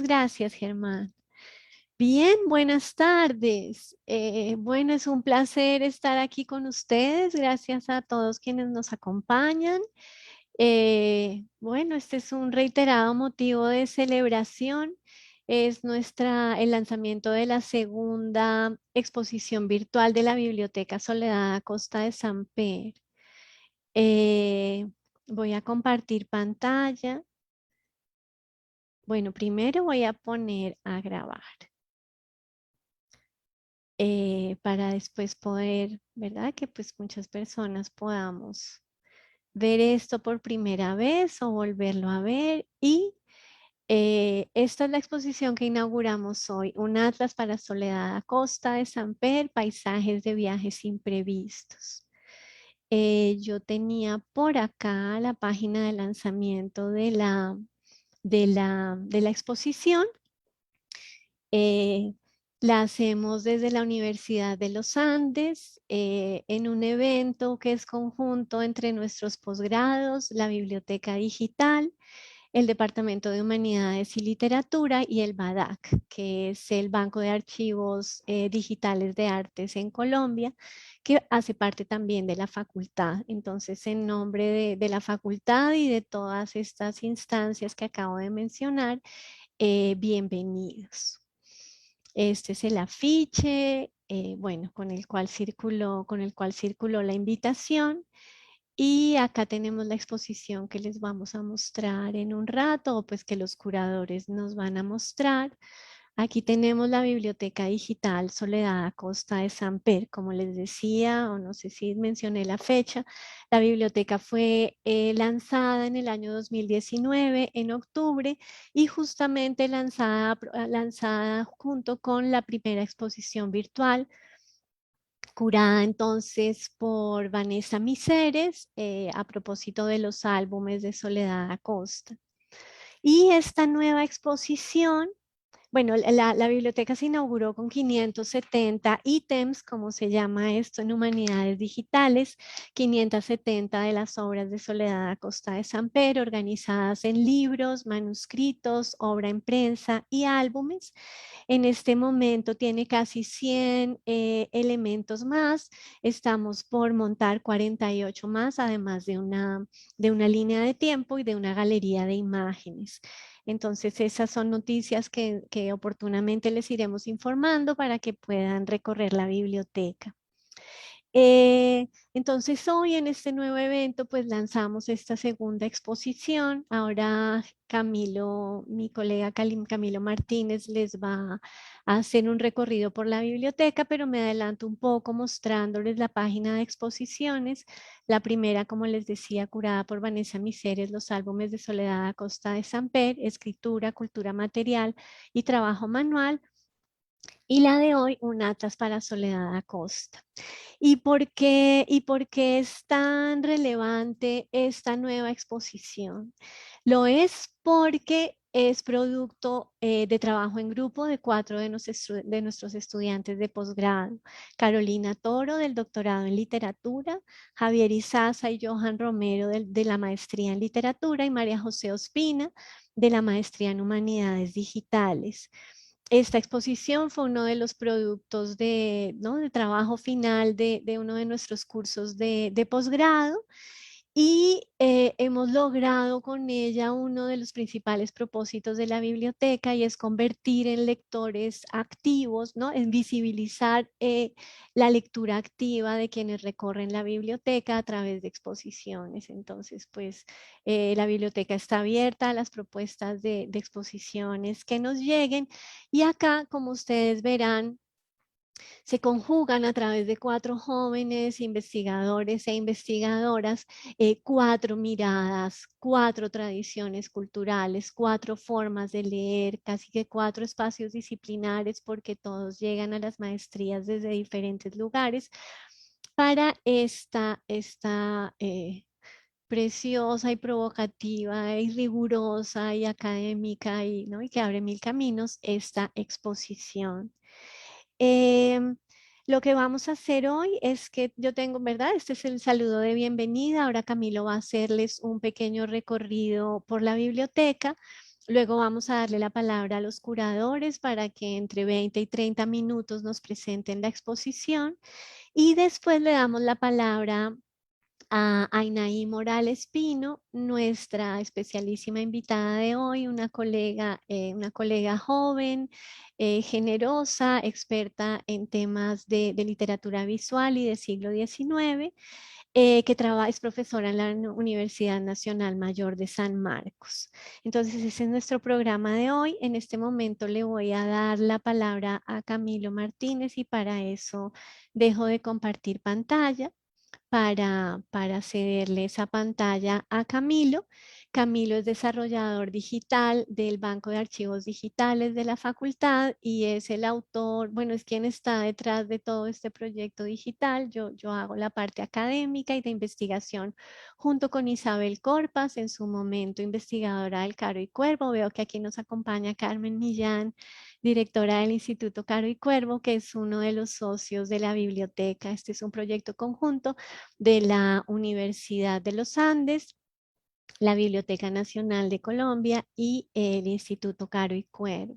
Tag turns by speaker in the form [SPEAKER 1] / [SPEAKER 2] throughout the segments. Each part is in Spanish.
[SPEAKER 1] gracias, Germán. Bien, buenas tardes. Bueno, es un placer estar aquí con ustedes. Gracias a todos quienes nos acompañan. Bueno, este es un reiterado motivo de celebración. Es el lanzamiento de la segunda exposición virtual de la Biblioteca Soledad Acosta de Samper. Eh, Voy a compartir pantalla. Bueno, primero voy a poner a grabar para después poder, ¿verdad? Que pues muchas personas podamos ver esto por primera vez o volverlo a ver. Y esta es la exposición que inauguramos hoy, un atlas para Soledad Acosta de Samper, paisajes de viajes imprevistos. Yo tenía por acá la página de lanzamiento de la exposición. Eh, la hacemos desde la Universidad de los Andes en un evento que es conjunto entre nuestros posgrados, la Biblioteca Digital, el Departamento de Humanidades y Literatura y el BADAC, que es el Banco de Archivos Digitales de Artes en Colombia, que hace parte también de la facultad. Entonces, en nombre de la facultad y de todas estas instancias que acabo de mencionar, bienvenidos. Este es el afiche, bueno, con el cual circuló la invitación. Y acá tenemos la exposición que les vamos a mostrar en un rato, o pues que los curadores nos van a mostrar. Aquí tenemos la Biblioteca Digital Soledad Acosta de Samper, como les decía, o no sé si mencioné la fecha. La biblioteca fue lanzada en el año 2019, en octubre, y justamente lanzada junto con la primera exposición virtual, curada entonces por Vanessa Miseres, a propósito de los álbumes de Soledad Acosta. Y esta nueva exposición, bueno, la biblioteca se inauguró con 570 ítems, como se llama esto en Humanidades Digitales, 570 de las obras de Soledad Acosta de Samper, organizadas en libros, manuscritos, obra en prensa y álbumes. En este momento tiene casi 100 elementos más. Estamos por montar 48 más, además de una línea de tiempo y de una galería de imágenes. Entonces, esas son noticias que oportunamente les iremos informando para que puedan recorrer la biblioteca. Entonces hoy en este nuevo evento pues lanzamos esta segunda exposición. Ahora Camilo, mi colega Camilo Martínez les va a hacer un recorrido por la biblioteca, pero me adelanto un poco mostrándoles la página de exposiciones. La primera, como les decía, curada por Vanessa Miseres, los álbumes de Soledad Acosta de Samper, escritura, cultura material y trabajo manual. Y la de hoy, un atlas para Soledad Acosta. ¿Y por qué es tan relevante esta nueva exposición? Lo es porque es producto de trabajo en grupo de 4 de nuestros estudiantes de posgrado. Carolina Toro, del doctorado en literatura, Javier Izaza y Johan Romero, de la maestría en literatura, y María José Ospina, de la maestría en humanidades digitales. Esta exposición fue uno de los productos ¿no? de trabajo final de uno de nuestros cursos de posgrado, y hemos logrado con ella uno de los principales propósitos de la biblioteca, y es convertir en lectores activos, ¿no? En visibilizar la lectura activa de quienes recorren la biblioteca a través de exposiciones. Entonces, pues la biblioteca está abierta a las propuestas de exposiciones que nos lleguen, y acá, como ustedes verán, se conjugan a través de 4 jóvenes investigadores e investigadoras, 4 miradas, 4 tradiciones culturales, 4 formas de leer, casi que 4 espacios disciplinares, porque todos llegan a las maestrías desde diferentes lugares, para esta preciosa y provocativa y rigurosa y académica, ¿no? y que abre mil caminos, esta exposición. Em, lo que vamos a hacer hoy es que yo tengo, ¿verdad? Este es el saludo de bienvenida. Ahora Camilo va a hacerles un pequeño recorrido por la biblioteca. Luego vamos a darle la palabra a los curadores para que entre 20 y 30 minutos nos presenten la exposición y después le damos la palabra a Ainaí Morales Pino, nuestra especialísima invitada de hoy, una colega joven, generosa, experta en temas de literatura visual y del siglo XIX, que es profesora en la Universidad Nacional Mayor de San Marcos. Entonces, ese es nuestro programa de hoy. En este momento le voy a dar la palabra a Camilo Martínez y para eso dejo de compartir pantalla para cederle esa pantalla a Camilo. Camilo es desarrollador digital del Banco de Archivos Digitales de la facultad y es el autor, bueno, es quien está detrás de todo este proyecto digital. Yo hago la parte académica y de investigación junto con Isabel Corpas, en su momento investigadora del Caro y Cuervo. Veo que aquí nos acompaña Carmen Millán, directora del Instituto Caro y Cuervo, que es uno de los socios de la biblioteca. Este es un proyecto conjunto de la Universidad de los Andes, la Biblioteca Nacional de Colombia y el Instituto Caro y Cuervo.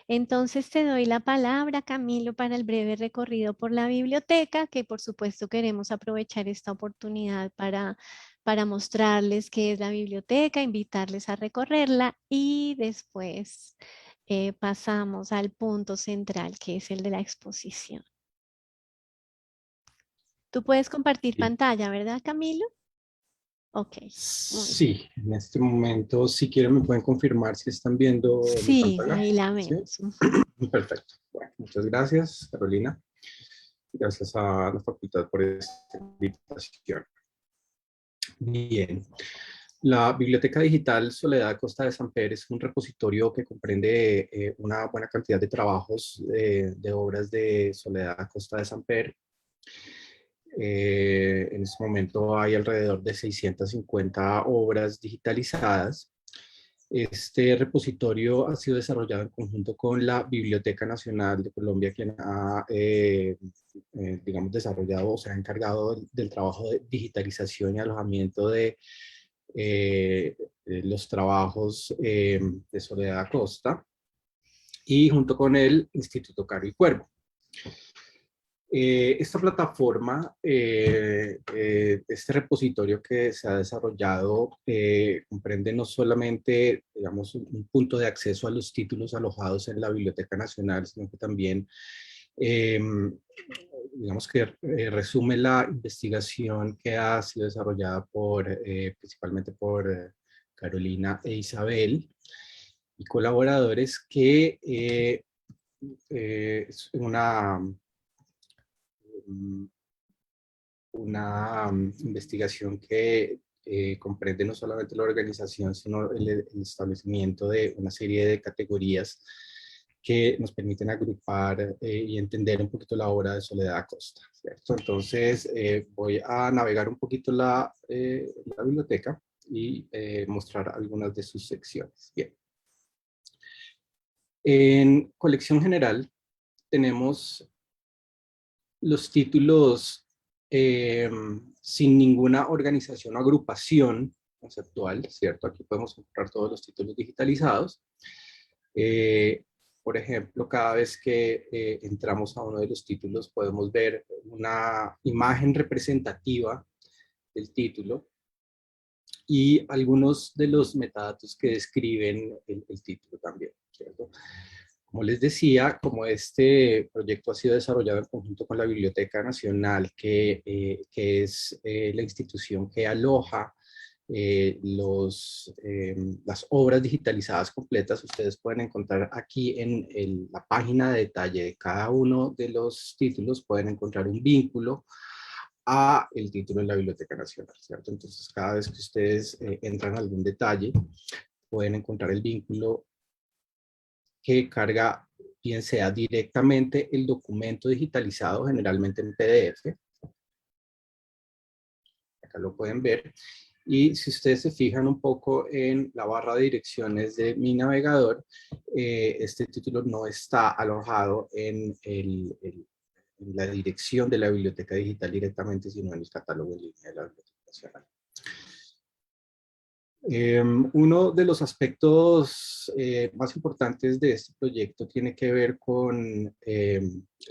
[SPEAKER 1] Entonces te doy la palabra, Camilo, para el breve recorrido por la biblioteca, que por supuesto queremos aprovechar esta oportunidad para mostrarles qué es la biblioteca, invitarles a recorrerla y después pasamos al punto central, que es el de la exposición. Tú puedes compartir
[SPEAKER 2] Sí.
[SPEAKER 1] pantalla, ¿verdad, Camilo? Ok, muy bien.
[SPEAKER 2] Sí, en este momento, si quieren, me pueden confirmar si están viendo mi
[SPEAKER 1] Sí,
[SPEAKER 2] pantalla.
[SPEAKER 1] ahí la
[SPEAKER 2] Sí,
[SPEAKER 1] vemos. Ujú.
[SPEAKER 2] perfecto. Bueno, muchas gracias, Carolina. Gracias a la facultad por esta invitación. Bien. La Biblioteca Digital Soledad Costa de Samper es un repositorio que comprende una buena cantidad de trabajos de obras de Soledad Costa de Samper. En este momento hay alrededor de 650 obras digitalizadas. Este repositorio ha sido desarrollado en conjunto con la Biblioteca Nacional de Colombia, quien ha, digamos, desarrollado o se ha encargado del trabajo de digitalización y alojamiento de los trabajos de Soledad Acosta, y junto con el Instituto Caro y Cuervo. Esta plataforma, este repositorio que se ha desarrollado, comprende no solamente, digamos, un punto de acceso a los títulos alojados en la Biblioteca Nacional, sino que también, digamos que resume la investigación que ha sido desarrollada principalmente por Carolina e Isabel y colaboradores, que es una investigación que comprende no solamente la organización, sino el establecimiento de una serie de categorías que nos permiten agrupar y entender un poquito la obra de Soledad Acosta, ¿cierto? Entonces, voy a navegar un poquito la biblioteca y mostrar algunas de sus secciones. Bien. En colección general tenemos los títulos sin ninguna organización o agrupación conceptual, ¿cierto? Aquí podemos encontrar todos los títulos digitalizados. Por ejemplo, cada vez que entramos a uno de los títulos podemos ver una imagen representativa del título y algunos de los metadatos que describen el título también, ¿cierto? Como les decía, como este proyecto ha sido desarrollado en conjunto con la Biblioteca Nacional, que es la institución que aloja las obras digitalizadas completas, ustedes pueden encontrar aquí en la página de detalle de cada uno de los títulos, pueden encontrar un vínculo a el título en la Biblioteca Nacional, ¿cierto? Entonces, cada vez que ustedes entran a algún detalle, pueden encontrar el vínculo que carga, bien sea directamente el documento digitalizado, generalmente en PDF. Acá lo pueden ver. Y si ustedes se fijan un poco en la barra de direcciones de mi navegador, este título no está alojado en la dirección de la biblioteca digital directamente, sino en el catálogo en línea de la Biblioteca Nacional. Uno de los aspectos más importantes de este proyecto tiene que ver con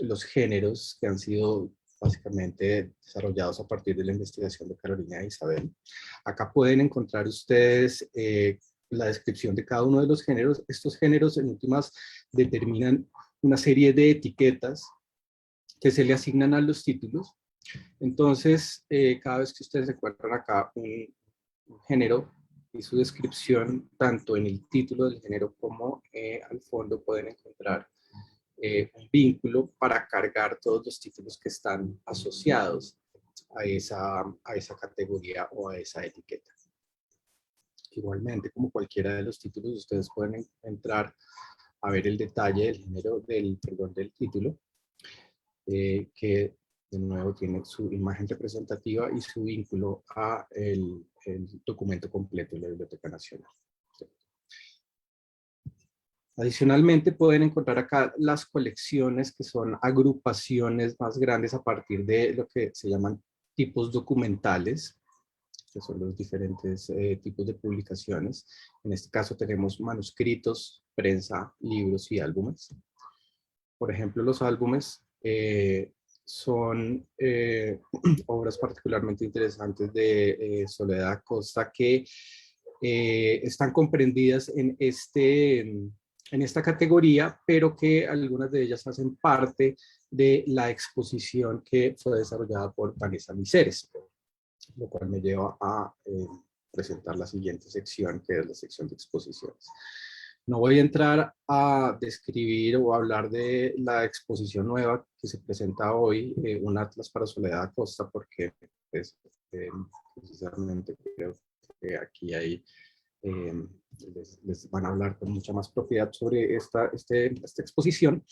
[SPEAKER 2] los géneros que han sido básicamente desarrollados a partir de la investigación de Carolina e Isabel. Acá pueden encontrar ustedes la descripción de cada uno de los géneros. Estos géneros en últimas determinan una serie de etiquetas que se le asignan a los títulos. Entonces, cada vez que ustedes encuentran acá un género y su descripción, tanto en el título del género como al fondo pueden encontrar un vínculo para cargar todos los títulos que están asociados a esa categoría o a esa etiqueta. Igualmente, como cualquiera de los títulos, ustedes pueden entrar a ver el detalle del género del título, que de nuevo tiene su imagen representativa y su vínculo a el documento completo de la Biblioteca Nacional. Adicionalmente pueden encontrar acá las colecciones, que son agrupaciones más grandes a partir de lo que se llaman tipos documentales, que son los diferentes tipos de publicaciones. En este caso tenemos manuscritos, prensa, libros y álbumes. Por ejemplo, los álbumes son obras particularmente interesantes de Soledad Acosta que están comprendidas en esta categoría, pero que algunas de ellas hacen parte de la exposición que fue desarrollada por Vanessa Miseres, lo cual me lleva a presentar la siguiente sección, que es la sección de exposiciones. No voy a entrar a describir o a hablar de la exposición nueva que se presenta hoy, un atlas para Soledad Acosta, porque pues, precisamente creo que aquí hay, les van a hablar con mucha más propiedad sobre esta exposición.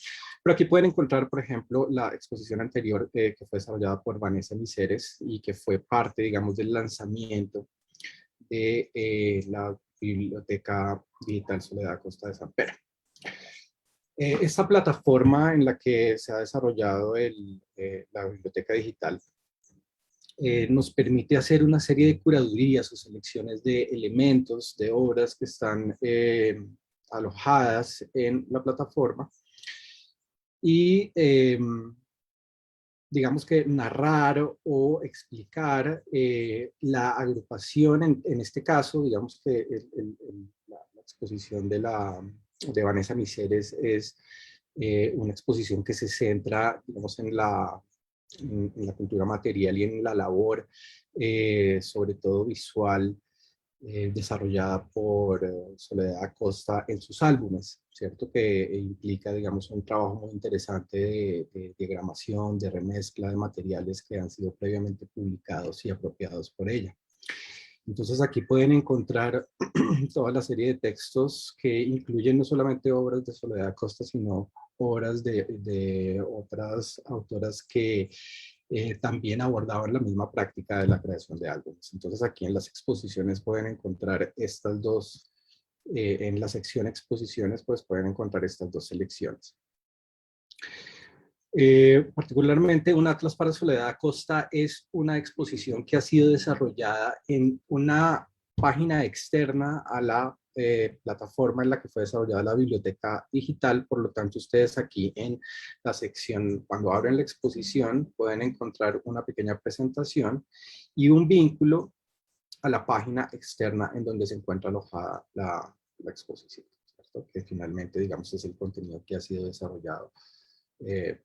[SPEAKER 2] Pero aquí pueden encontrar, por ejemplo, la exposición anterior que fue desarrollada por Vanessa Miseres y que fue parte, digamos, del lanzamiento de la Biblioteca Digital Soledad Acosta de San Pedro. Esta plataforma en la que se ha desarrollado la biblioteca digital nos permite hacer una serie de curadurías o selecciones de elementos, de obras que están alojadas en la plataforma y digamos que narrar o explicar la agrupación, en este caso, digamos que la exposición de Vanessa Miseres es una exposición que se centra, digamos, en la cultura material y en la labor, sobre todo visual, desarrollada por Soledad Acosta en sus álbumes, ¿cierto? Que implica, digamos, un trabajo muy interesante de diagramación, de remezcla de materiales que han sido previamente publicados y apropiados por ella. Entonces aquí pueden encontrar toda la serie de textos que incluyen no solamente obras de Soledad Acosta, sino obras de otras autoras que también abordaban la misma práctica de la creación de álbumes. Entonces aquí en las exposiciones pueden encontrar estas dos, en la sección exposiciones pues pueden encontrar estas dos selecciones. Particularmente un Atlas para Soledad Acosta es una exposición que ha sido desarrollada en una página externa a la plataforma en la que fue desarrollada la biblioteca digital. Por lo tanto, ustedes aquí en la sección, cuando abren la exposición, pueden encontrar una pequeña presentación y un vínculo a la página externa en donde se encuentra alojada la exposición, ¿cierto? Que finalmente, digamos, es el contenido que ha sido desarrollado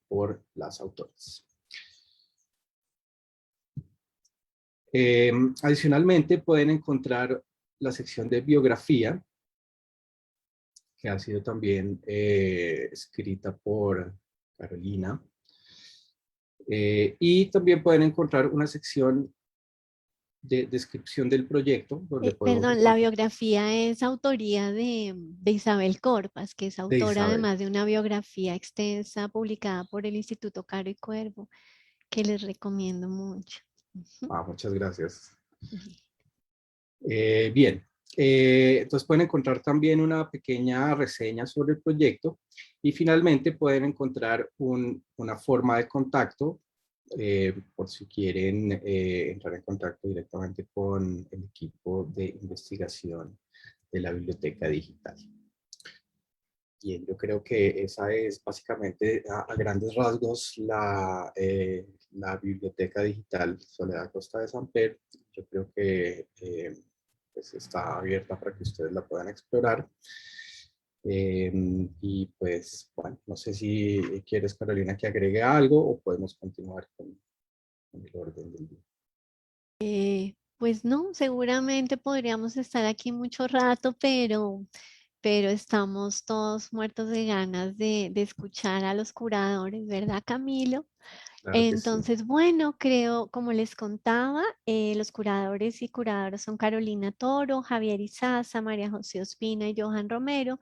[SPEAKER 2] por las autoras. Adicionalmente, pueden encontrar la sección de biografía, que ha sido también escrita por Carolina. Y también pueden encontrar una sección de descripción del proyecto. Donde
[SPEAKER 1] Perdón, la biografía es autoría de Isabel Corpas, que es
[SPEAKER 2] de
[SPEAKER 1] autora
[SPEAKER 2] Isabel.
[SPEAKER 1] además de una biografía extensa publicada por el Instituto Caro y Cuervo, que les recomiendo mucho.
[SPEAKER 2] Muchas gracias. Bien, entonces pueden encontrar también una pequeña reseña sobre el proyecto y finalmente pueden encontrar una forma de contacto por si quieren entrar en contacto directamente con el equipo de investigación de la biblioteca digital. Bien, yo creo que esa es básicamente a grandes rasgos la biblioteca digital Soledad Costa de Samper. Yo creo que pues está abierta para que ustedes la puedan explorar. Y pues, bueno, no sé si quieres, Carolina, que agregue algo o podemos continuar con el orden del día.
[SPEAKER 1] Pues no, seguramente podríamos estar aquí mucho rato, pero estamos todos muertos de ganas de escuchar a los curadores, ¿verdad, Camilo?
[SPEAKER 2] Claro que sí.
[SPEAKER 1] Entonces, bueno, creo, como les contaba, los curadores y curadoras son Carolina Toro, Javier Izaza, María José Ospina y Johan Romero.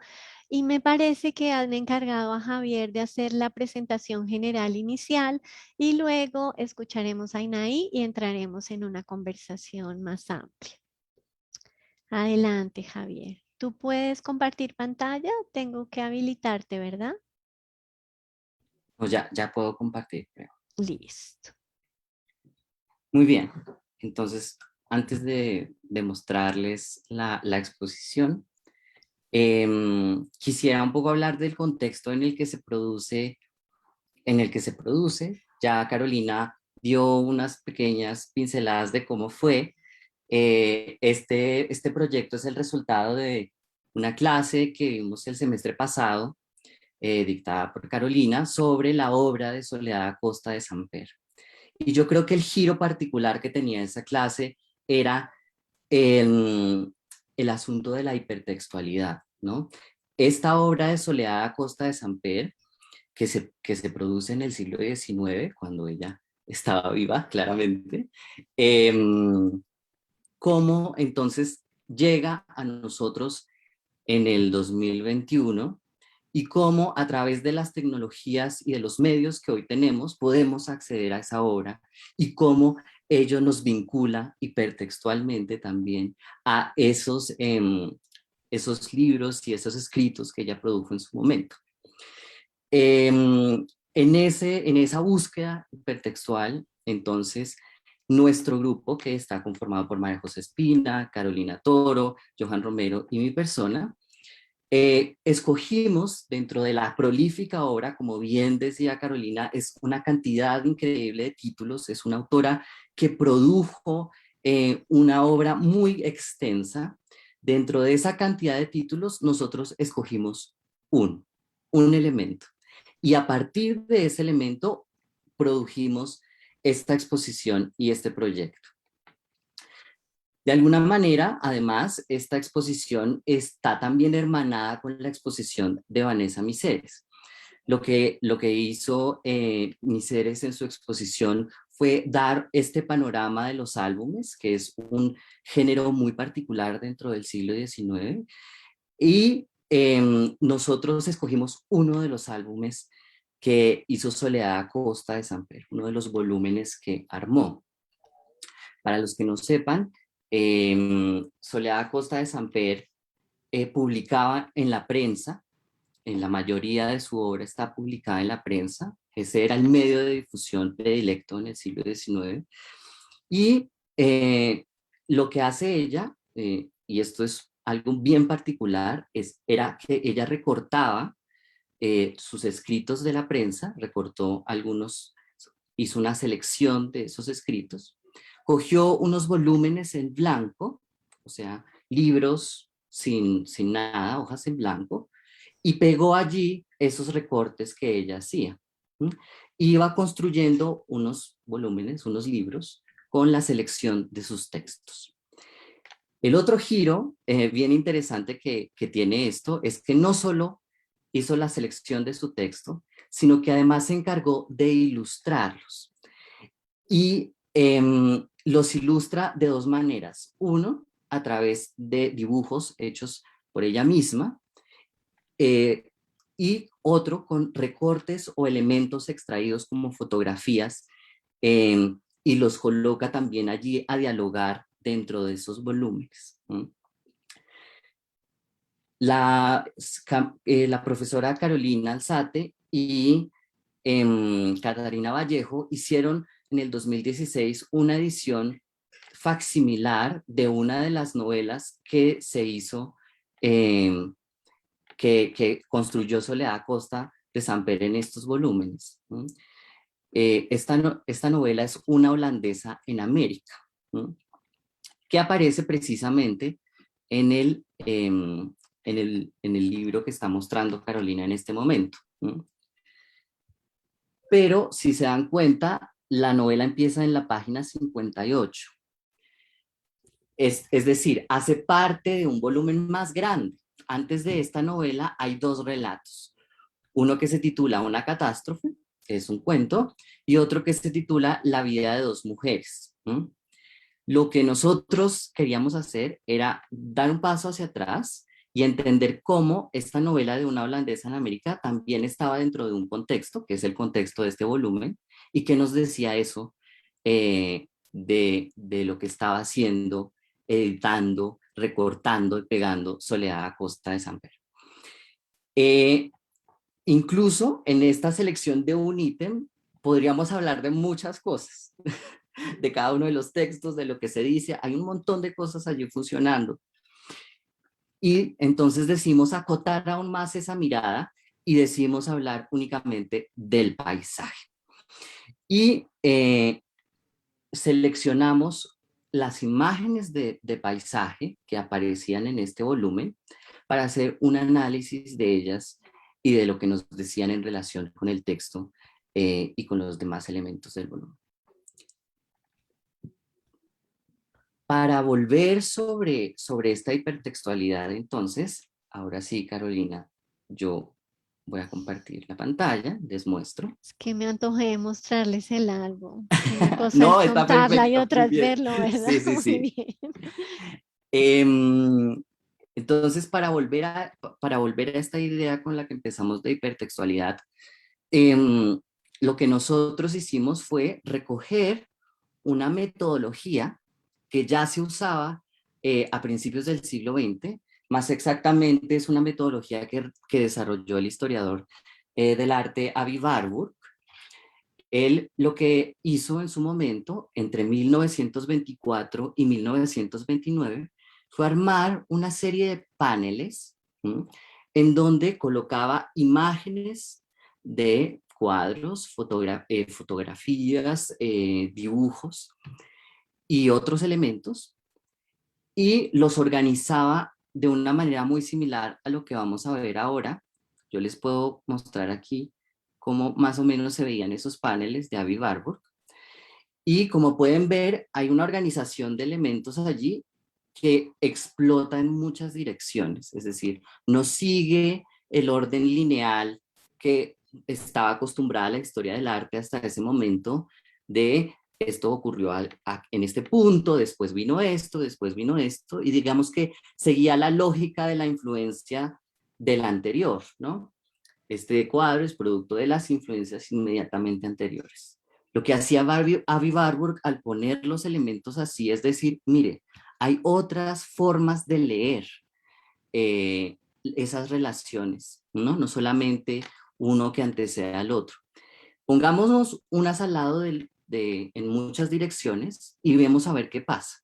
[SPEAKER 1] Y me parece que han encargado a Javier de hacer la presentación general inicial y luego escucharemos a Inaí y entraremos en una conversación más amplia. Adelante, Javier. ¿Tú puedes compartir pantalla? Tengo que habilitarte, ¿verdad?
[SPEAKER 3] Pues ya puedo compartir, creo.
[SPEAKER 1] Listo.
[SPEAKER 3] Muy bien. Entonces, antes de mostrarles la exposición, quisiera un poco hablar del contexto en el que se produce, Ya Carolina dio unas pequeñas pinceladas de cómo fue. Este proyecto es el resultado de una clase que vimos el semestre pasado, dictada por Carolina, sobre la obra de Soledad Acosta de Samper. Y yo creo que el giro particular que tenía esa clase era el asunto de la hipertextualidad, ¿no? Esta obra de Soledad Acosta de Samper, que se produce en el siglo XIX, cuando ella estaba viva, claramente, cómo entonces llega a nosotros en el 2021 y cómo a través de las tecnologías y de los medios que hoy tenemos podemos acceder a esa obra y cómo ello nos vincula hipertextualmente también a esos libros y esos escritos que ella produjo en su momento. En esa búsqueda hipertextual, entonces, nuestro grupo, que está conformado por María José Espina, Carolina Toro, Johan Romero y mi persona, escogimos dentro de la prolífica obra, como bien decía Carolina, es una cantidad increíble de títulos, es una autora que produjo una obra muy extensa. Dentro de esa cantidad de títulos, nosotros escogimos un elemento. Y a partir de ese elemento, produjimos esta exposición y este proyecto. De alguna manera, además, esta exposición está también hermanada con la exposición de Vanessa Miseres. Lo que hizo Miseres en su exposición fue dar este panorama de los álbumes, que es un género muy particular dentro del siglo XIX, y nosotros escogimos uno de los álbumes que hizo Soledad Acosta de Samper, uno de los volúmenes que armó. Para los que no sepan, Soledad Acosta de Samper publicaba en la prensa, en la mayoría de su obra está publicada en la prensa, ese era el medio de difusión predilecto en el siglo XIX, y lo que hace ella, y esto es algo bien particular, era que ella recortaba sus escritos de la prensa, recortó algunos, hizo una selección de esos escritos, cogió unos volúmenes en blanco, o sea, libros sin nada, hojas en blanco, y pegó allí esos recortes que ella hacía. ¿Mm? Iba construyendo unos volúmenes, unos libros, con la selección de sus textos. El otro giro bien interesante que tiene esto es que no solo hizo la selección de su texto, sino que además se encargó de ilustrarlos. Y los ilustra de dos maneras. Uno, a través de dibujos hechos por ella misma, y otro con recortes o elementos extraídos como fotografías, y los coloca también allí a dialogar dentro de esos volúmenes. La profesora Carolina Alzate y Catarina Vallejo hicieron en el 2016 una edición facsimilar de una de las novelas que se hizo, que construyó Soledad Acosta de Samper en estos volúmenes. Esta novela es Una holandesa en América, que aparece precisamente en el libro que está mostrando Carolina en este momento. Pero si se dan cuenta, la novela empieza en la página 58. Es decir, hace parte de un volumen más grande. Antes de esta novela hay dos relatos. Uno que se titula Una catástrofe, que es un cuento, y otro que se titula La vida de dos mujeres. Lo que nosotros queríamos hacer era dar un paso hacia atrás y entender cómo esta novela de una holandesa en América también estaba dentro de un contexto, que es el contexto de este volumen, y que nos decía eso de lo que estaba haciendo, editando, recortando y pegando Soledad Acosta de Samper. Incluso en esta selección de un ítem podríamos hablar de muchas cosas, de cada uno de los textos, de lo que se dice, hay un montón de cosas allí funcionando. Y entonces decimos acotar aún más esa mirada y decimos hablar únicamente del paisaje. Y seleccionamos las imágenes de paisaje que aparecían en este volumen para hacer un análisis de ellas y de lo que nos decían en relación con el texto y con los demás elementos del volumen. Para volver sobre esta hipertextualidad, entonces, ahora sí, Carolina, yo voy a compartir la pantalla, les muestro.
[SPEAKER 1] Es que me antojé de mostrarles el álbum. Una cosa
[SPEAKER 3] No,
[SPEAKER 1] es
[SPEAKER 3] está
[SPEAKER 1] contarla y
[SPEAKER 3] perfecto,
[SPEAKER 1] otra
[SPEAKER 3] muy
[SPEAKER 1] es
[SPEAKER 3] bien.
[SPEAKER 1] verlo, ¿verdad?
[SPEAKER 3] Sí, sí,
[SPEAKER 1] Muy
[SPEAKER 3] sí.
[SPEAKER 1] bien.
[SPEAKER 3] Entonces, para volver a esta idea con la que empezamos de hipertextualidad, lo que nosotros hicimos fue recoger una metodología que ya se usaba a principios del siglo XX, más exactamente es una metodología que desarrolló el historiador del arte Avi Warburg. Él lo que hizo en su momento, entre 1924 y 1929, fue armar una serie de paneles en donde colocaba imágenes de cuadros, fotografías, dibujos y otros elementos, y los organizaba de una manera muy similar a lo que vamos a ver ahora. Yo les puedo mostrar aquí cómo más o menos se veían esos paneles de Avi Warburg. Y como pueden ver, hay una organización de elementos allí que explota en muchas direcciones, es decir, no sigue el orden lineal que estaba acostumbrada la historia del arte hasta ese momento de esto ocurrió en este punto, después vino esto, y digamos que seguía la lógica de la influencia del anterior, ¿no? Este cuadro es producto de las influencias inmediatamente anteriores. Lo que hacía Avi Warburg al poner los elementos así es decir, mire, hay otras formas de leer esas relaciones, ¿no? No solamente uno que antecede al otro. Pongámonos unas al lado en muchas direcciones y vemos a ver qué pasa.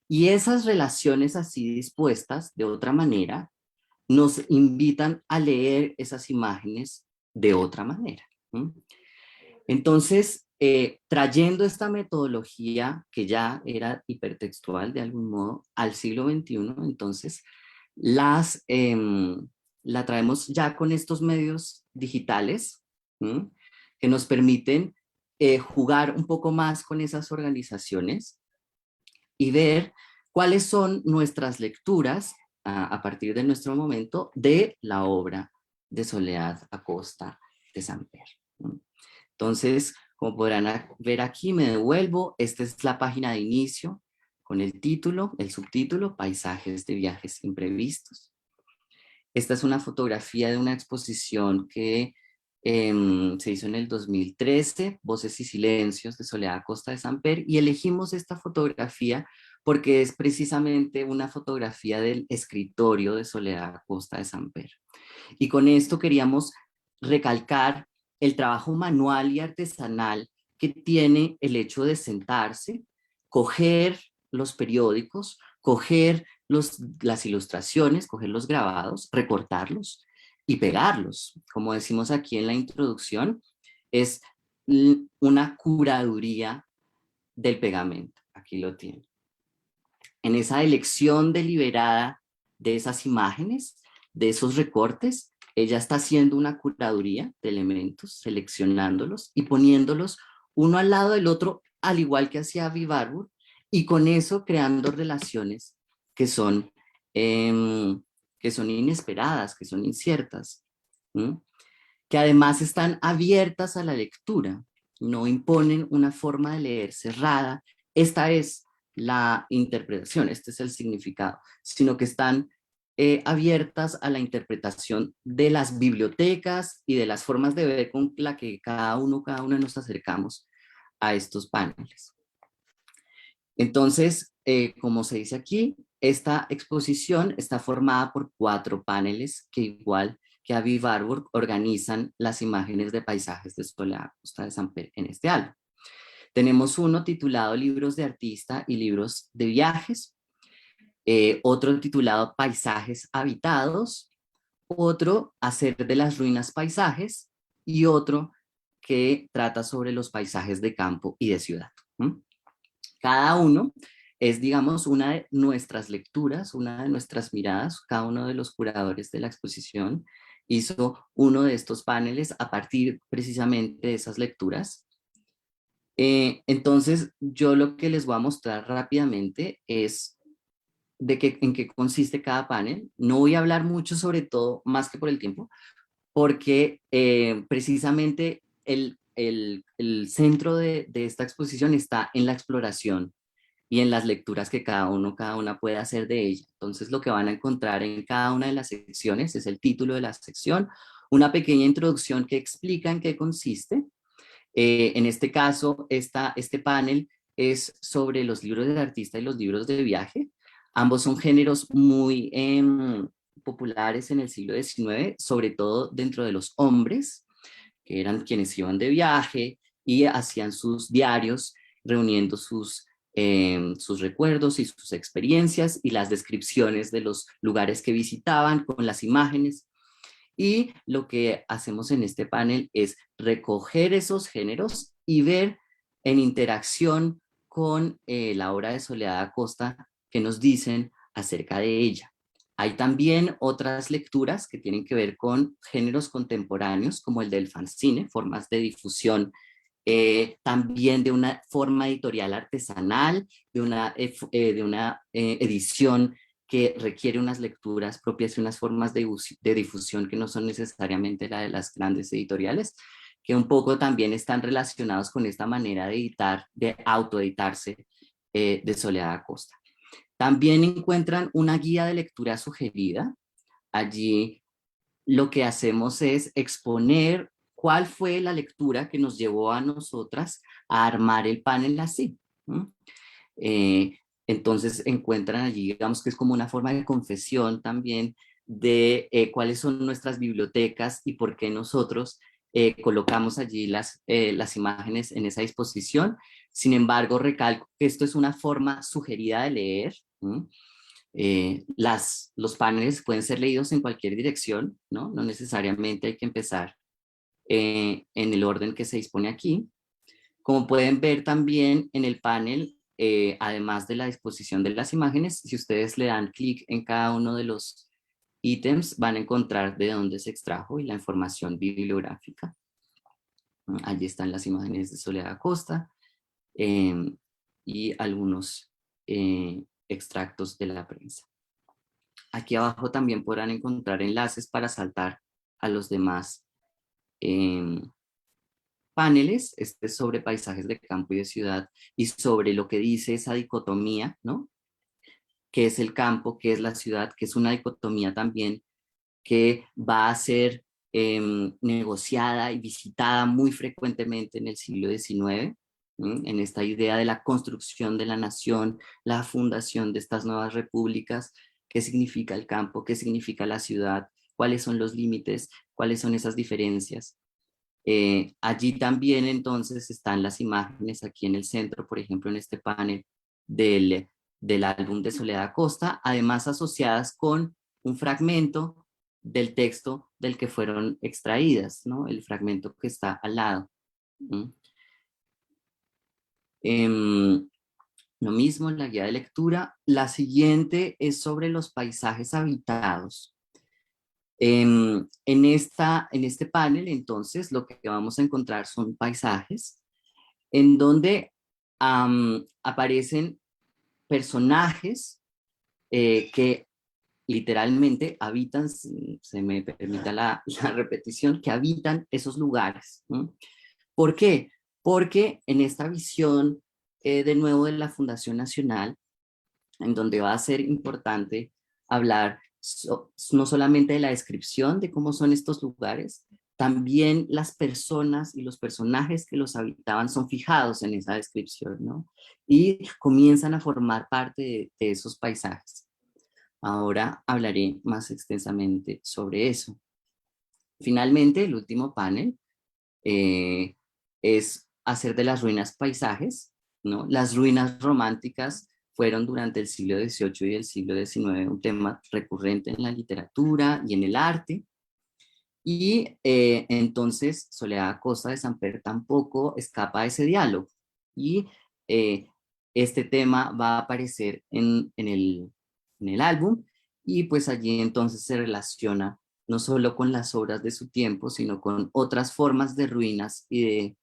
[SPEAKER 3] Y esas relaciones así dispuestas de otra manera nos invitan a leer esas imágenes de otra manera. Entonces, trayendo esta metodología que ya era hipertextual de algún modo al siglo XXI, entonces la traemos ya con estos medios digitales que nos permiten jugar un poco más con esas organizaciones y ver cuáles son nuestras lecturas a partir de nuestro momento de la obra de Soledad Acosta de Samper. Entonces, como podrán ver aquí, me devuelvo. Esta es la página de inicio con el título, el subtítulo, Paisajes de viajes imprevistos. Esta es una fotografía de una exposición que se hizo en el 2013, Voces y Silencios de Soledad Acosta de Samper, y elegimos esta fotografía porque es precisamente una fotografía del escritorio de Soledad Acosta de Samper. Y con esto queríamos recalcar el trabajo manual y artesanal que tiene el hecho de sentarse, coger los periódicos, coger las ilustraciones, coger los grabados, recortarlos y pegarlos. Como decimos aquí en la introducción, es una curaduría del pegamento. Aquí lo tienen. En esa elección deliberada de esas imágenes, de esos recortes, ella está haciendo una curaduría de elementos, seleccionándolos y poniéndolos uno al lado del otro, al igual que hacía Avi Warburg, y con eso creando relaciones que son, inesperadas, que son inciertas, que además están abiertas a la lectura, no imponen una forma de leer cerrada. Esta es la interpretación, este es el significado, sino que están abiertas a la interpretación de las bibliotecas y de las formas de ver con la que cada una nos acercamos a estos paneles. Entonces, como se dice aquí, esta exposición está formada por 4 paneles que, igual que Avi Warburg, organizan las imágenes de paisajes de Soledad Costa de Samper en este álbum. Tenemos uno titulado Libros de Artista y Libros de Viajes, otro titulado Paisajes Habitados, otro Hacer de las Ruinas Paisajes y otro que trata sobre los paisajes de campo y de ciudad. Cada uno es, digamos, una de nuestras lecturas, una de nuestras miradas. Cada uno de los curadores de la exposición hizo uno de estos paneles a partir precisamente de esas lecturas. Entonces, yo lo que les voy a mostrar rápidamente es en qué consiste cada panel. No voy a hablar mucho sobre todo, más que por el tiempo, porque precisamente el centro de esta exposición está en la exploración y en las lecturas que cada una puede hacer de ella. Entonces, lo que van a encontrar en cada una de las secciones es el título de la sección, una pequeña introducción que explica en qué consiste. En este caso, este panel es sobre los libros del artista y los libros de viaje. Ambos son géneros muy populares en el siglo XIX, sobre todo dentro de los hombres, que eran quienes iban de viaje y hacían sus diarios, reuniendo sus recuerdos y sus experiencias y las descripciones de los lugares que visitaban con las imágenes. Y lo que hacemos en este panel es recoger esos géneros y ver en interacción con la obra de Soledad Acosta que nos dicen acerca de ella. Hay también otras lecturas que tienen que ver con géneros contemporáneos, como el del fanzine, formas de difusión, también de una forma editorial artesanal, de una edición que requiere unas lecturas propias y unas formas de difusión que no son necesariamente la de las grandes editoriales, que un poco también están relacionados con esta manera de editar, de autoeditarse de Soledad Acosta. También encuentran una guía de lectura sugerida. Allí lo que hacemos es exponer cuál fue la lectura que nos llevó a nosotras a armar el panel así. Entonces encuentran allí, digamos que es como una forma de confesión también de cuáles son nuestras bibliotecas y por qué nosotros colocamos allí las imágenes en esa disposición. Sin embargo, recalco que esto es una forma sugerida de leer. Los paneles pueden ser leídos en cualquier dirección, ¿no? No necesariamente hay que empezar en el orden que se dispone aquí. Como pueden ver también en el panel, además de la disposición de las imágenes, si ustedes le dan clic en cada uno de los ítems, van a encontrar de dónde se extrajo y la información bibliográfica. Allí están las imágenes de Soledad Acosta y algunos extractos de la prensa. Aquí abajo también podrán encontrar enlaces para saltar a los demás paneles. Este es sobre paisajes de campo y de ciudad y sobre lo que dice esa dicotomía, ¿no? ¿Qué es el campo? ¿Qué es la ciudad? Que es una dicotomía también que va a ser negociada y visitada muy frecuentemente en el siglo XIX, en esta idea de la construcción de la nación, la fundación de estas nuevas repúblicas. ¿Qué significa el campo? ¿Qué significa la ciudad? ¿Cuáles son los límites? ¿Cuáles son esas diferencias? Allí también entonces están las imágenes aquí en el centro, por ejemplo, en este panel del álbum de Soledad Acosta, además asociadas con un fragmento del texto del que fueron extraídas, ¿no? El fragmento que está al lado. Lo mismo en la guía de lectura. La siguiente es sobre los paisajes habitados. En este panel, entonces, lo que vamos a encontrar son paisajes en donde aparecen personajes que literalmente habitan, si se me permite la repetición, que habitan esos lugares. ¿No? ¿Por qué? Porque en esta visión, de nuevo, de la Fundación Nacional, en donde va a ser importante hablar no solamente de la descripción de cómo son estos lugares, también las personas y los personajes que los habitaban son fijados en esa descripción, ¿no? Y comienzan a formar parte de esos paisajes. Ahora hablaré más extensamente sobre eso. Finalmente, el último panel es hacer de las ruinas paisajes, ¿no? Las ruinas románticas fueron durante el siglo XVIII y el siglo XIX un tema recurrente en la literatura y en el arte. Y entonces Soledad Acosta de Samper tampoco escapa de ese diálogo. Y este tema va a aparecer en el álbum, y pues allí entonces se relaciona no solo con las obras de su tiempo, sino con otras formas de ruinas y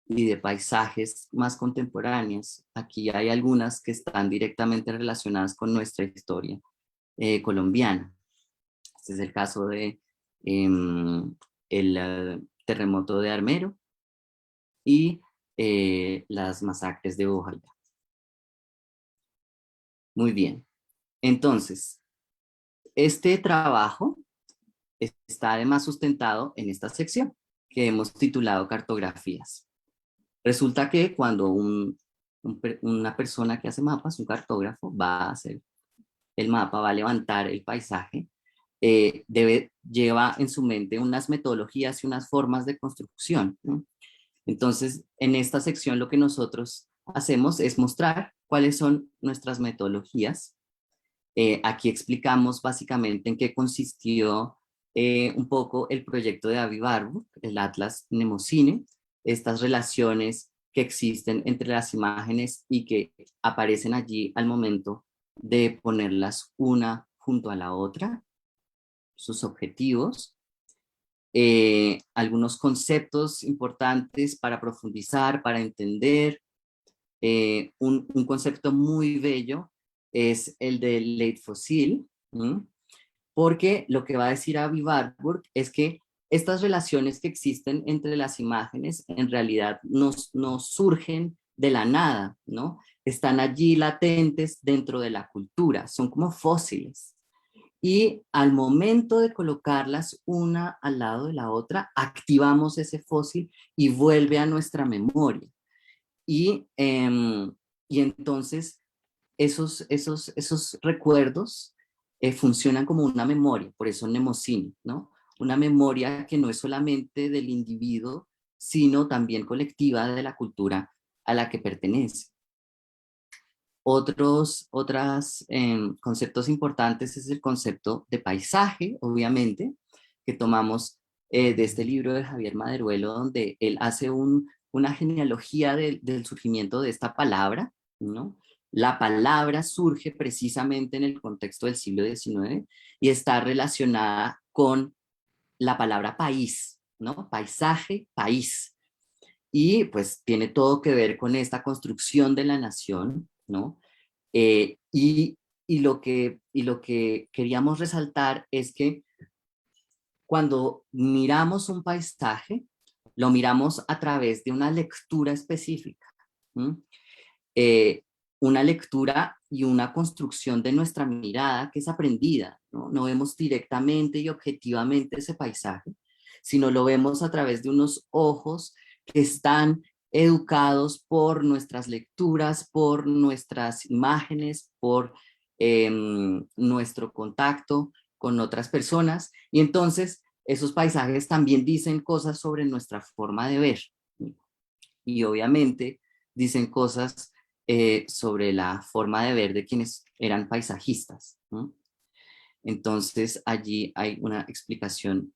[SPEAKER 3] de paisajes más contemporáneas. Aquí hay algunas que están directamente relacionadas con nuestra historia colombiana. Este es el caso de el terremoto de Armero y las masacres de Bojayá. Muy bien. Entonces, este trabajo está además sustentado en esta sección que hemos titulado Cartografías. Resulta que cuando una persona que hace mapas, un cartógrafo, va a hacer el mapa, va a levantar el paisaje, lleva en su mente unas metodologías y unas formas de construcción, ¿no? Entonces, en esta sección lo que nosotros hacemos es mostrar cuáles son nuestras metodologías. Aquí explicamos básicamente en qué consistió un poco el proyecto de Avi Warburg, el Atlas Mnemocine, estas relaciones que existen entre las imágenes y que aparecen allí al momento de ponerlas una junto a la otra, sus objetivos, algunos conceptos importantes para profundizar, para entender. Un concepto muy bello es el del Leitfossil, porque lo que va a decir Avi Warburg es que estas relaciones que existen entre las imágenes en realidad no surgen de la nada, ¿no? Están allí latentes dentro de la cultura, son como fósiles. Y al momento de colocarlas una al lado de la otra, activamos ese fósil y vuelve a nuestra memoria. Y entonces esos recuerdos funcionan como una memoria, por eso mnemocine, ¿no? Una memoria que no es solamente del individuo, sino también colectiva de la cultura a la que pertenece. Otros conceptos importantes es el concepto de paisaje, obviamente, que tomamos de este libro de Javier Maderuelo, donde él hace una genealogía del surgimiento de esta palabra, ¿no? La palabra surge precisamente en el contexto del siglo XIX y está relacionada con la palabra país, ¿no? Paisaje, país. Y pues tiene todo que ver con esta construcción de la nación, ¿no? Y lo que queríamos resaltar es que cuando miramos un paisaje, lo miramos a través de una lectura específica, una lectura y una construcción de nuestra mirada que es aprendida, ¿no? No vemos directamente y objetivamente ese paisaje, sino lo vemos a través de unos ojos que están educados por nuestras lecturas, por nuestras imágenes, por nuestro contacto con otras personas. Y entonces esos paisajes también dicen cosas sobre nuestra forma de ver. Y obviamente dicen cosas sobre la forma de ver de quienes eran paisajistas, ¿no? Entonces allí hay una explicación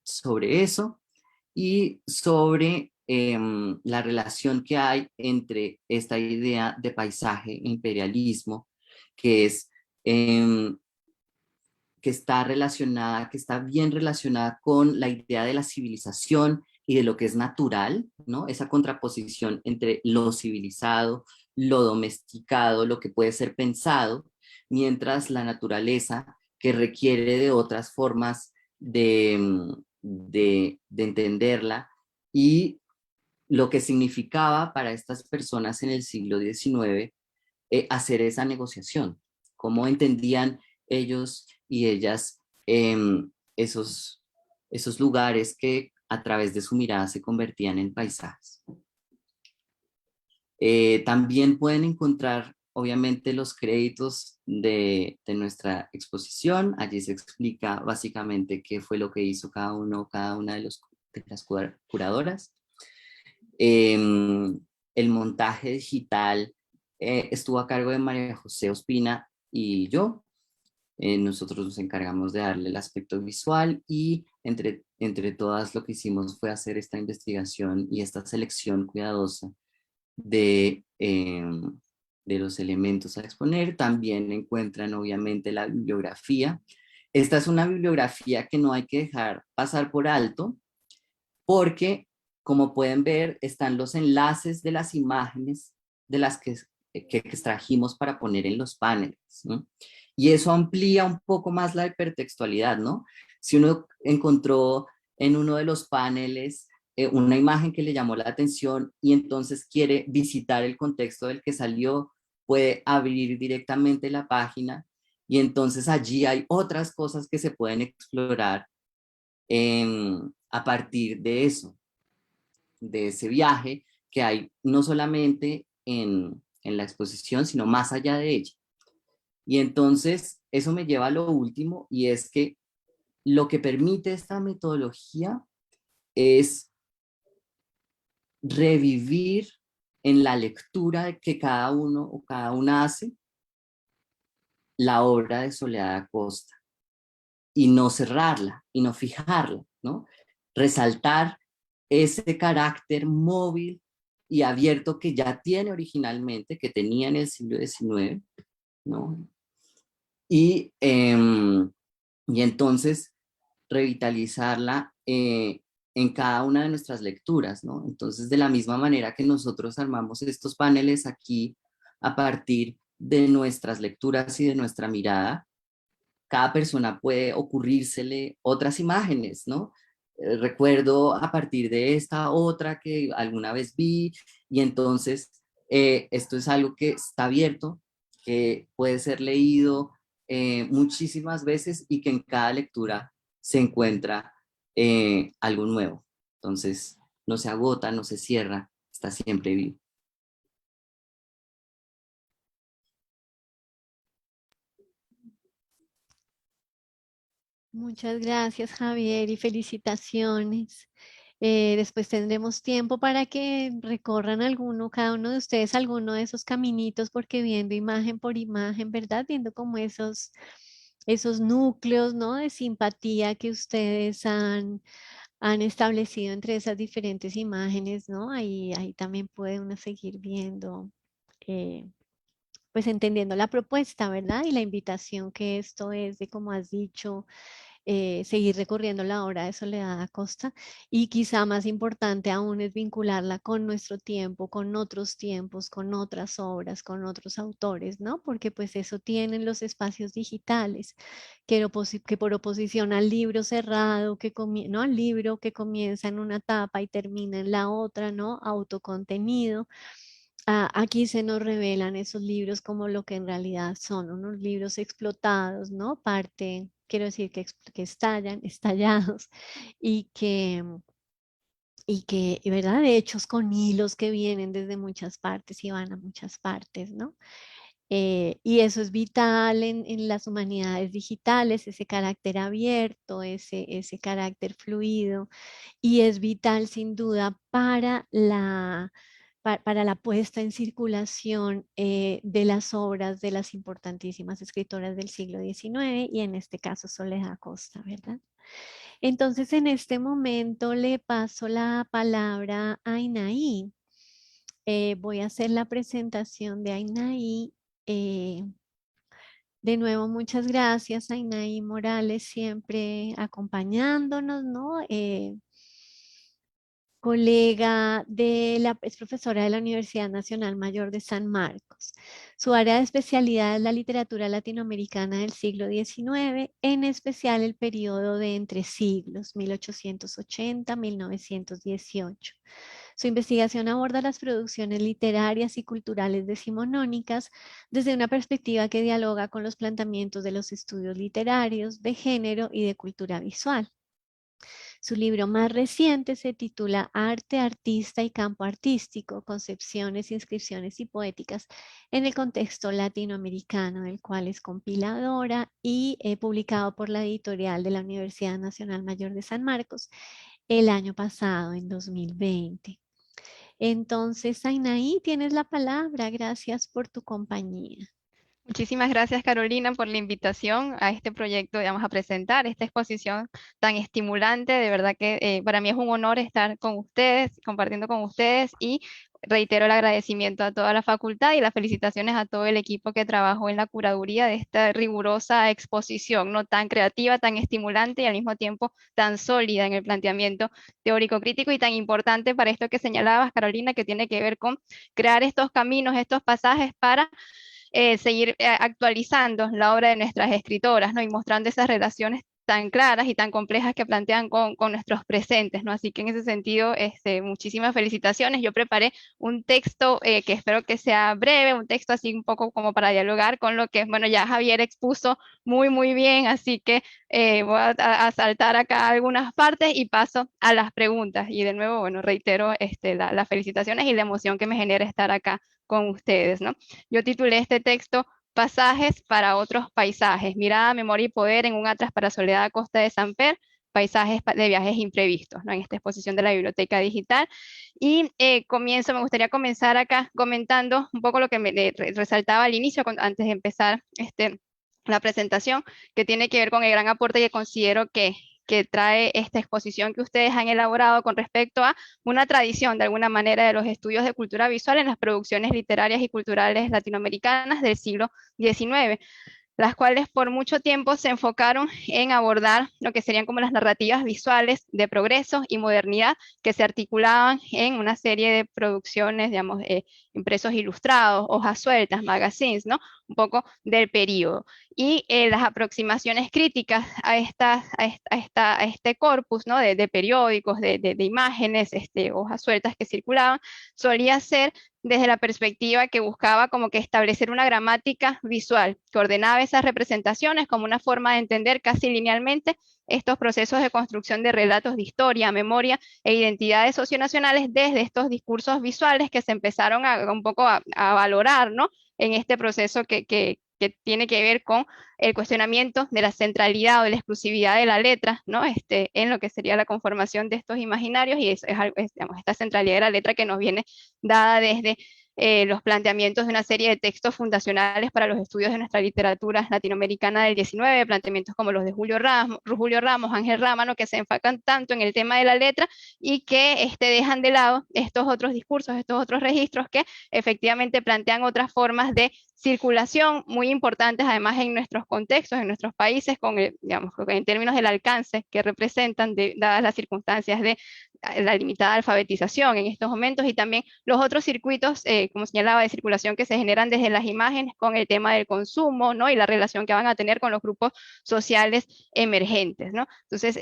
[SPEAKER 3] sobre eso y sobre la relación que hay entre esta idea de paisaje e imperialismo, que es que está relacionada, que está bien relacionada con la idea de la civilización y de lo que es natural, ¿no? Esa contraposición entre lo civilizado, lo domesticado, lo que puede ser pensado, mientras la naturaleza, que requiere de otras formas de entenderla, y lo que significaba para estas personas en el siglo XIX hacer esa negociación, cómo entendían ellos y ellas esos, esos lugares que a través de su mirada se convertían en paisajes. También pueden encontrar, obviamente, los créditos de nuestra exposición. Allí se explica básicamente qué fue lo que hizo cada una de las curadoras. El montaje digital estuvo a cargo de María José Ospina y yo. Nosotros nos encargamos de darle el aspecto visual y entre todas lo que hicimos fue hacer esta investigación y esta selección cuidadosa de los elementos a exponer. También encuentran obviamente la bibliografía. Esta es una bibliografía que no hay que dejar pasar por alto porque, como pueden ver, están los enlaces de las imágenes de las que extrajimos para poner en los paneles, ¿no? Y eso amplía un poco más la hipertextualidad, ¿no? Si uno encontró en uno de los paneles una imagen que le llamó la atención y entonces quiere visitar el contexto del que salió, puede abrir directamente la página y entonces allí hay otras cosas que se pueden explorar a partir de eso, de ese viaje que hay no solamente en la exposición, sino más allá de ella. Y entonces eso me lleva a lo último, y es que lo que permite esta metodología es revivir en la lectura que cada uno o cada una hace la obra de Soledad Acosta y no cerrarla y no fijarla, ¿no? Resaltar ese carácter móvil y abierto que ya tiene originalmente, que tenía en el siglo XIX, ¿no? Y entonces revitalizarla en cada una de nuestras lecturas, ¿no? Entonces, de la misma manera que nosotros armamos estos paneles aquí a partir de nuestras lecturas y de nuestra mirada, cada persona puede ocurrírsele otras imágenes, ¿no? Recuerdo a partir de esta otra que alguna vez vi, y entonces esto es algo que está abierto, que puede ser leído muchísimas veces y que en cada lectura se encuentra algo nuevo. Entonces no se agota, no se cierra, está siempre vivo.
[SPEAKER 1] Muchas gracias, Javier, y felicitaciones. Después tendremos tiempo para que recorran cada uno de ustedes, alguno de esos caminitos, porque viendo imagen por imagen, ¿verdad? Viendo como esos núcleos, ¿no? De simpatía que ustedes han establecido entre esas diferentes imágenes, ¿no? Ahí también puede uno seguir viendo, eh, pues entendiendo la propuesta, ¿verdad? Y la invitación que esto es de, como has dicho, seguir recorriendo la obra de Soledad Acosta, y quizá más importante aún es vincularla con nuestro tiempo, con otros tiempos, con otras obras, con otros autores, ¿no? Porque pues eso tienen los espacios digitales, que por oposición al libro cerrado, ¿no? Al libro que comienza en una etapa y termina en la otra, ¿no? Autocontenido. Aquí se nos revelan esos libros como lo que en realidad son, unos libros explotados, ¿no? Quiero decir que estallan, estallados, y y ¿verdad? De hechos con hilos que vienen desde muchas partes y van a muchas partes, ¿no? Y eso es vital en las humanidades digitales, ese carácter abierto, ese carácter fluido, y es vital sin duda para la puesta en circulación de las obras de las importantísimas escritoras del siglo XIX y en este caso Soledad Acosta, ¿verdad? Entonces en este momento le paso la palabra a Inaí. Voy a hacer la presentación de Inaí. eh, de nuevo, muchas gracias a Inaí Morales, siempre acompañándonos, ¿no? Es profesora de la Universidad Nacional Mayor de San Marcos. Su área de especialidad es la literatura latinoamericana del siglo XIX, en especial el periodo de entre siglos, 1880-1918. Su investigación aborda las producciones literarias y culturales decimonónicas desde una perspectiva que dialoga con los planteamientos de los estudios literarios, de género y de cultura visual. Su libro más reciente se titula Arte, Artista y Campo Artístico, Concepciones, Inscripciones y Poéticas en el contexto latinoamericano, del cual es compiladora y publicado por la editorial de la Universidad Nacional Mayor de San Marcos el año pasado, en 2020. Entonces, Ainaí, tienes la palabra. Gracias por tu compañía.
[SPEAKER 4] Muchísimas gracias, Carolina, por la invitación a este proyecto, digamos, a presentar esta exposición tan estimulante. De verdad que para mí es un honor estar con ustedes, compartiendo con ustedes, y reitero el agradecimiento a toda la facultad y las felicitaciones a todo el equipo que trabajó en la curaduría de esta rigurosa exposición, no tan creativa, tan estimulante y al mismo tiempo tan sólida en el planteamiento teórico crítico y tan importante para esto que señalabas, Carolina, que tiene que ver con crear estos caminos, estos pasajes para seguir actualizando la obra de nuestras escritoras, ¿no? Y mostrando esas relaciones tan claras y tan complejas que plantean con nuestros presentes, ¿no? Así que en ese sentido, muchísimas felicitaciones. Yo preparé un texto que espero que sea breve, un texto así un poco como para dialogar con lo que, bueno, ya Javier expuso muy bien, así que voy a saltar acá algunas partes y paso a las preguntas. Y de nuevo, bueno, reitero las felicitaciones y la emoción que me genera estar acá con ustedes, ¿no? Yo titulé este texto Pasajes para otros paisajes, mirada, memoria y poder en un atlas para Soledad Acosta de Samper, paisajes de viajes imprevistos, ¿no? En esta exposición de la Biblioteca Digital. Y me gustaría comenzar acá comentando un poco lo que me resaltaba al inicio, antes de empezar la presentación, que tiene que ver con el gran aporte que considero que trae esta exposición que ustedes han elaborado con respecto a una tradición, de alguna manera, de los estudios de cultura visual en las producciones literarias y culturales latinoamericanas del siglo XIX, las cuales por mucho tiempo se enfocaron en abordar lo que serían como las narrativas visuales de progreso y modernidad que se articulaban en una serie de producciones, digamos, impresos ilustrados, hojas sueltas, magazines, ¿no? Un poco del periodo. Y las aproximaciones críticas a este corpus, ¿no? de periódicos, de imágenes, hojas sueltas que circulaban, solía ser desde la perspectiva que buscaba como que establecer una gramática visual, que ordenaba esas representaciones como una forma de entender casi linealmente estos procesos de construcción de relatos de historia, memoria e identidades socionacionales desde estos discursos visuales que se empezaron un poco a valorar, ¿no? En este proceso que tiene que ver con el cuestionamiento de la centralidad o de la exclusividad de la letra, ¿no? En lo que sería la conformación de estos imaginarios, y digamos, esta centralidad de la letra que nos viene dada desde los planteamientos de una serie de textos fundacionales para los estudios de nuestra literatura latinoamericana del XIX, planteamientos como los de Julio Ramos, Ángel Rámano, que se enfocan tanto en el tema de la letra y que dejan de lado estos otros discursos, estos otros registros que efectivamente plantean otras formas de circulación muy importantes, además en nuestros contextos, en nuestros países, digamos, en términos del alcance que representan, dadas las circunstancias de la limitada alfabetización en estos momentos, y también los otros circuitos, como señalaba, de circulación que se generan desde las imágenes con el tema del consumo, ¿no? Y la relación que van a tener con los grupos sociales emergentes, ¿no? Entonces,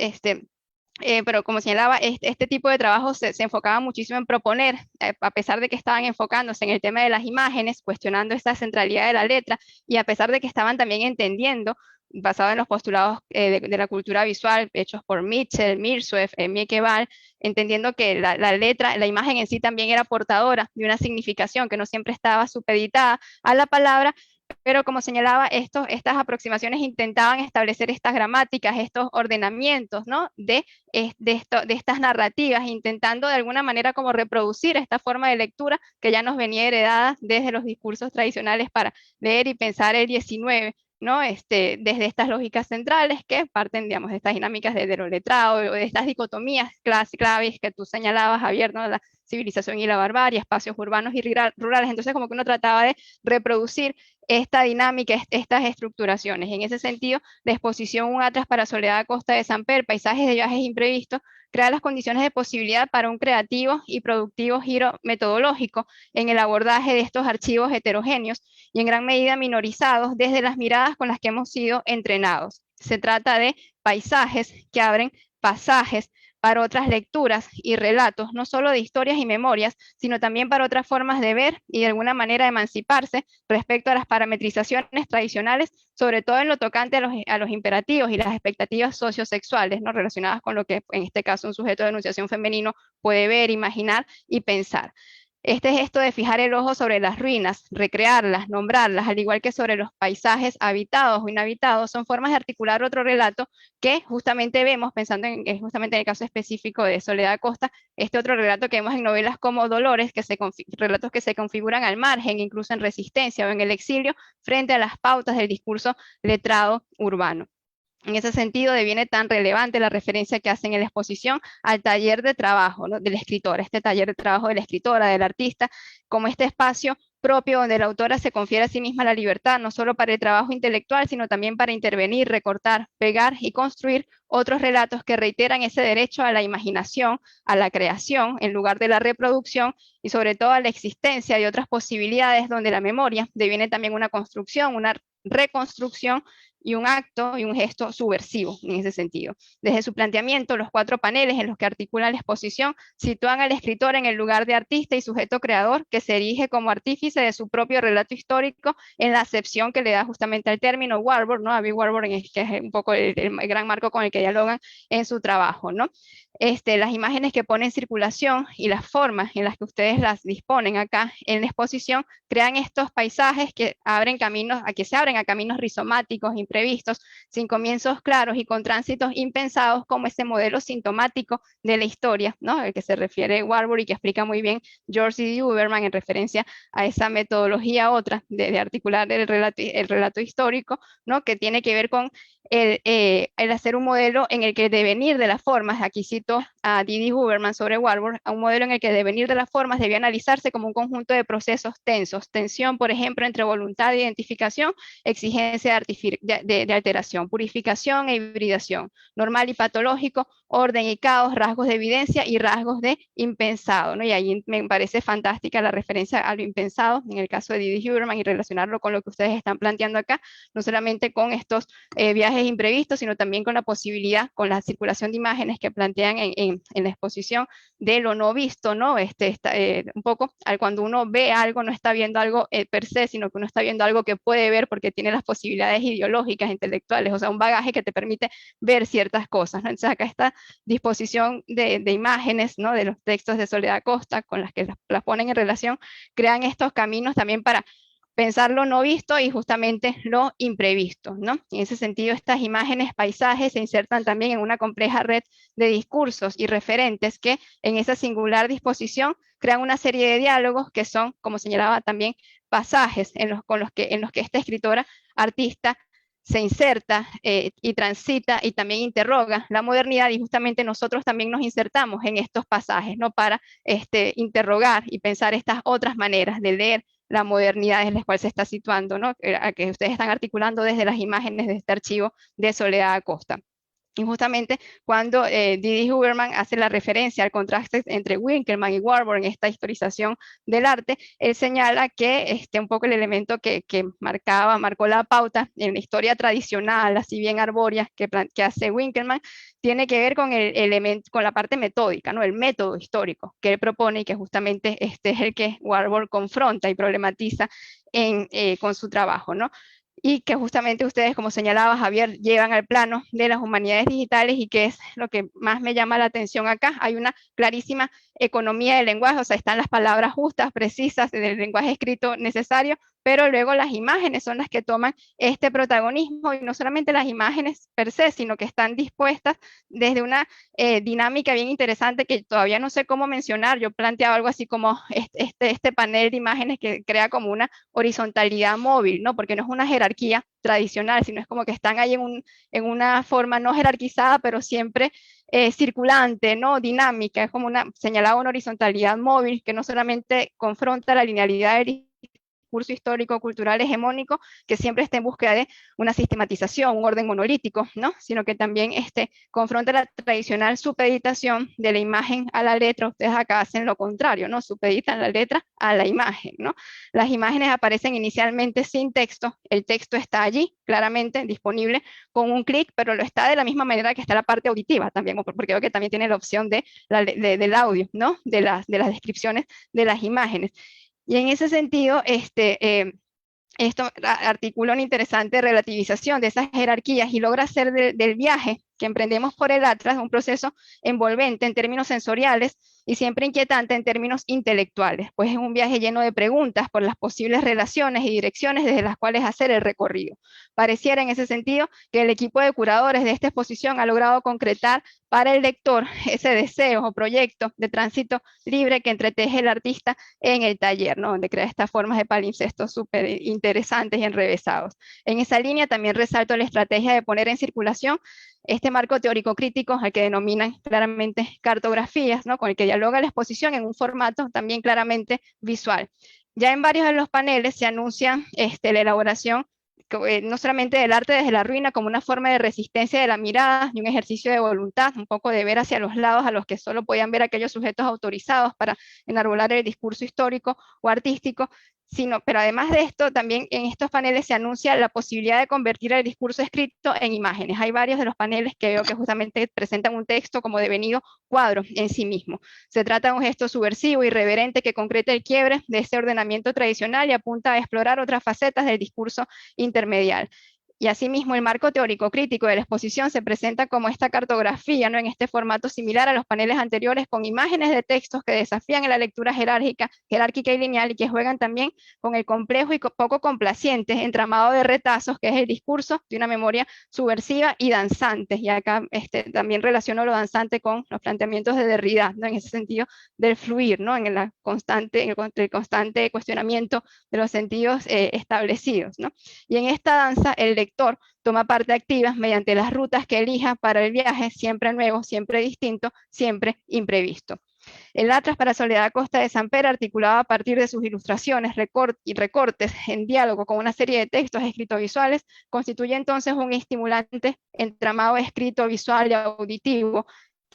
[SPEAKER 4] pero como señalaba, este tipo de trabajo se enfocaba muchísimo en proponer, a pesar de que estaban enfocándose en el tema de las imágenes, cuestionando esta centralidad de la letra, y a pesar de que estaban también entendiendo, basado en los postulados de la cultura visual hechos por Mitchell, Mirsueff, Mieke-Val, entendiendo que la letra, la imagen en sí también era portadora de una significación que no siempre estaba supeditada a la palabra. Pero como señalaba, estas aproximaciones intentaban establecer estas gramáticas, estos ordenamientos, ¿no? de estas narrativas, intentando de alguna manera como reproducir esta forma de lectura que ya nos venía heredada desde los discursos tradicionales para leer y pensar el 19, ¿no? Desde estas lógicas centrales que parten, digamos, de estas dinámicas de lo letrado, o de estas dicotomías claves que tú señalabas, Javier, ¿no? La civilización y la barbarie, espacios urbanos y rurales. Entonces, como que uno trataba de reproducir esta dinámica, estas estructuraciones. En ese sentido, la exposición Un Atlas para Soledad Acosta de Samper, Paisajes de Viajes Imprevistos, crea las condiciones de posibilidad para un creativo y productivo giro metodológico en el abordaje de estos archivos heterogéneos y en gran medida minorizados desde las miradas con las que hemos sido entrenados. Se trata de paisajes que abren pasajes para otras lecturas y relatos, no solo de historias y memorias, sino también para otras formas de ver y de alguna manera emanciparse respecto a las parametrizaciones tradicionales, sobre todo en lo tocante a los imperativos y las expectativas sociosexuales, ¿no? Relacionadas con lo que en este caso un sujeto de enunciación femenino puede ver, imaginar y pensar. Este gesto de fijar el ojo sobre las ruinas, recrearlas, nombrarlas, al igual que sobre los paisajes habitados o inhabitados, son formas de articular otro relato que justamente vemos, pensando justamente en el caso específico de Soledad Acosta, este otro relato que vemos en novelas como Dolores, relatos que se configuran al margen, incluso en resistencia o en el exilio, frente a las pautas del discurso letrado urbano. En ese sentido, deviene tan relevante la referencia que hacen en la exposición al taller de trabajo, ¿no? de la escritora, este taller de trabajo de la escritora, del artista, como este espacio propio donde la autora se confiere a sí misma la libertad, no solo para el trabajo intelectual, sino también para intervenir, recortar, pegar y construir otros relatos que reiteran ese derecho a la imaginación, a la creación, en lugar de la reproducción, y sobre todo a la existencia de otras posibilidades donde la memoria deviene también una construcción, una reconstrucción y un acto y un gesto subversivo en ese sentido. Desde su planteamiento, los 4 paneles en los que articulan la exposición sitúan al escritor en el lugar de artista y sujeto creador que se erige como artífice de su propio relato histórico en la acepción que le da justamente al término Warburg, ¿no? David Warburg, que es un poco el gran marco con el que dialogan en su trabajo, ¿no? Las imágenes que pone en circulación y las formas en las que ustedes las disponen acá en la exposición crean estos paisajes que se abren a caminos rizomáticos, imprevistos, sin comienzos claros y con tránsitos impensados, como ese modelo sintomático de la historia, ¿no? El que se refiere Warburg y que explica muy bien George D. Uberman en referencia a esa metodología otra de articular el relato histórico, ¿no? Que tiene que ver con el hacer un modelo en el que el devenir de las formas, aquí cito a D.D. Huberman sobre Warburg, a un modelo en el que el devenir de las formas debía analizarse como un conjunto de procesos tensos, tensión, por ejemplo, entre voluntad de identificación, exigencia de alteración, purificación e hibridación, normal y patológico, orden y caos, rasgos de evidencia y rasgos de impensado, ¿no? Y ahí me parece fantástica la referencia a lo impensado, en el caso de D.D. Huberman, y relacionarlo con lo que ustedes están planteando acá, no solamente con estos viajes imprevistos, sino también con la posibilidad, con la circulación de imágenes que plantean en la exposición de lo no visto, ¿no? Un poco, cuando uno ve algo, no está viendo algo per se, sino que uno está viendo algo que puede ver porque tiene las posibilidades ideológicas, intelectuales, o sea, un bagaje que te permite ver ciertas cosas, ¿no? Entonces acá esta disposición de imágenes, ¿no? De los textos de Soledad Acosta, con las que las ponen en relación, crean estos caminos también para pensar lo no visto y justamente lo imprevisto, ¿no? En ese sentido, estas imágenes, paisajes se insertan también en una compleja red de discursos y referentes que en esa singular disposición crean una serie de diálogos que son, como señalaba también, pasajes en los que esta escritora, artista, se inserta y transita y también interroga la modernidad, y justamente nosotros también nos insertamos en estos pasajes, ¿no? Para interrogar y pensar estas otras maneras de leer la modernidad en la cual se está situando, ¿no? A que ustedes están articulando desde las imágenes de este archivo de Soledad Acosta. Y justamente cuando D.D. Huberman hace la referencia al contraste entre Winkelmann y Warburg en esta historización del arte, él señala que un poco el elemento que marcó la pauta en la historia tradicional, así bien arbórea, que hace Winkelmann, tiene que ver con con la parte metódica, ¿no? El método histórico que él propone, y que justamente es el que Warburg confronta y problematiza con su trabajo, ¿no? Y que justamente ustedes, como señalaba Javier, llevan al plano de las humanidades digitales, y que es lo que más me llama la atención acá. Hay una clarísima economía del lenguaje, o sea, están las palabras justas, precisas, del lenguaje escrito necesario, pero luego las imágenes son las que toman este protagonismo, y no solamente las imágenes per se, sino que están dispuestas desde una dinámica bien interesante que todavía no sé cómo mencionar. Yo planteaba algo así como este panel de imágenes que crea como una horizontalidad móvil, ¿no? Porque no es una jerarquía tradicional, sino es como que están ahí en una forma no jerarquizada, pero siempre circulante, ¿no? Dinámica. Es como señalaba una horizontalidad móvil que no solamente confronta la linealidad del discurso histórico cultural hegemónico, que siempre está en búsqueda de una sistematización, un orden monolítico, ¿no? Sino que también confronta la tradicional supeditación de la imagen a la letra. Ustedes acá hacen lo contrario, ¿no? Supeditan la letra a la imagen, ¿no? Las imágenes aparecen inicialmente sin texto, el texto está allí, claramente disponible con un clic, pero lo está de la misma manera que está la parte auditiva también, porque veo que también tiene la opción del audio, ¿no? De las descripciones de las imágenes. Y en ese sentido, esto articula una interesante relativización de esas jerarquías y logra hacer del viaje que emprendemos por el Atlas un proceso envolvente en términos sensoriales y siempre inquietante en términos intelectuales, pues es un viaje lleno de preguntas por las posibles relaciones y direcciones desde las cuales hacer el recorrido. Pareciera en ese sentido que el equipo de curadores de esta exposición ha logrado concretar para el lector ese deseo o proyecto de tránsito libre que entreteje el artista en el taller, ¿no? Donde crea estas formas de palimpsestos súper interesantes y enrevesados. En esa línea también resalto la estrategia de poner en circulación este marco teórico crítico, al que denominan claramente cartografías, ¿no? Con el que dialoga la exposición en un formato también claramente visual. Ya en varios de los paneles se anuncia la elaboración no solamente del arte desde la ruina como una forma de resistencia de la mirada y un ejercicio de voluntad, un poco de ver hacia los lados a los que solo podían ver aquellos sujetos autorizados para enarbolar el discurso histórico o artístico, pero además de esto, también en estos paneles se anuncia la posibilidad de convertir el discurso escrito en imágenes. Hay varios de los paneles que veo que justamente presentan un texto como devenido cuadro en sí mismo. Se trata de un gesto subversivo, irreverente, que concreta el quiebre de ese ordenamiento tradicional y apunta a explorar otras facetas del discurso intermedial. Y asimismo, el marco teórico crítico de la exposición se presenta como esta cartografía, ¿no? En este formato similar a los paneles anteriores, con imágenes de textos que desafían en la lectura jerárquica y lineal, y que juegan también con el complejo y poco complaciente entramado de retazos, que es el discurso de una memoria subversiva y danzante. Y acá también relaciono lo danzante con los planteamientos de Derrida, ¿no? En ese sentido del fluir, ¿no? En el constante cuestionamiento de los sentidos establecidos, ¿no? Y en esta danza, el lector toma parte activa mediante las rutas que elija para el viaje, siempre nuevo, siempre distinto, siempre imprevisto. El Atlas para Soledad Acosta de Samper, articulado a partir de sus ilustraciones y recortes en diálogo con una serie de textos escritovisuales, constituye entonces un estimulante entramado escrito, visual y auditivo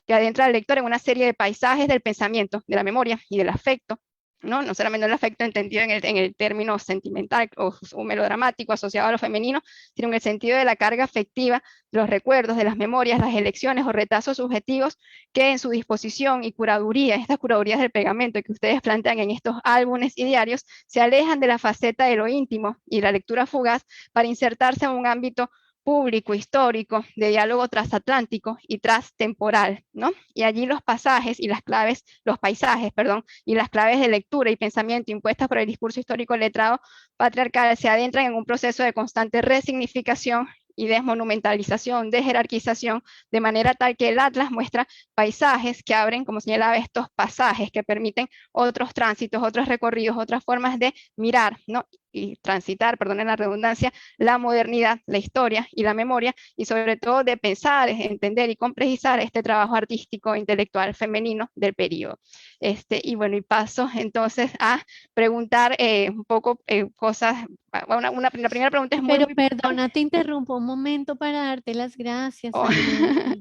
[SPEAKER 4] que adentra al lector en una serie de paisajes del pensamiento, de la memoria y del afecto, no solamente el afecto entendido en el término sentimental o melodramático asociado a lo femenino, sino en el sentido de la carga afectiva, de los recuerdos, de las memorias, las elecciones o retazos subjetivos que en su disposición y curaduría, estas curadurías del pegamento que ustedes plantean en estos álbumes y diarios, se alejan de la faceta de lo íntimo y la lectura fugaz para insertarse en un ámbito público, histórico, de diálogo transatlántico y transtemporal, ¿no? Y allí los paisajes y las claves de lectura y pensamiento impuestas por el discurso histórico letrado patriarcal se adentran en un proceso de constante resignificación y desmonumentalización, de jerarquización, de manera tal que el Atlas muestra paisajes que abren, como señalaba, estos pasajes que permiten otros tránsitos, otros recorridos, otras formas de mirar, ¿no? Y transitar, perdonen la redundancia, la modernidad, la historia y la memoria, y sobre todo de pensar, entender y complejizar este trabajo artístico e intelectual femenino del periodo. Y bueno, y paso entonces a preguntar un poco cosas. La primera pregunta es
[SPEAKER 1] Pero
[SPEAKER 4] muy
[SPEAKER 1] perdona, te interrumpo un momento para darte las gracias,
[SPEAKER 4] oh.
[SPEAKER 1] Ainhoa.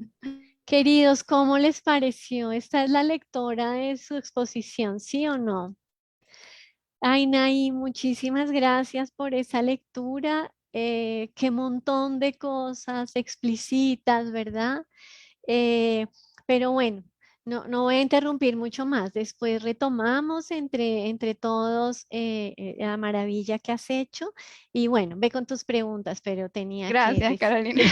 [SPEAKER 1] Queridos, ¿cómo les pareció? ¿Esta es la lectora de su exposición, sí o no? Ainai, muchísimas gracias por esa lectura. Qué montón de cosas explicitas, ¿verdad? Pero bueno, No voy a interrumpir mucho más. Después retomamos entre todos la maravilla que has hecho. Y bueno, ve con tus preguntas, pero tenía que
[SPEAKER 4] Gracias,
[SPEAKER 1] decir
[SPEAKER 4] Carolina.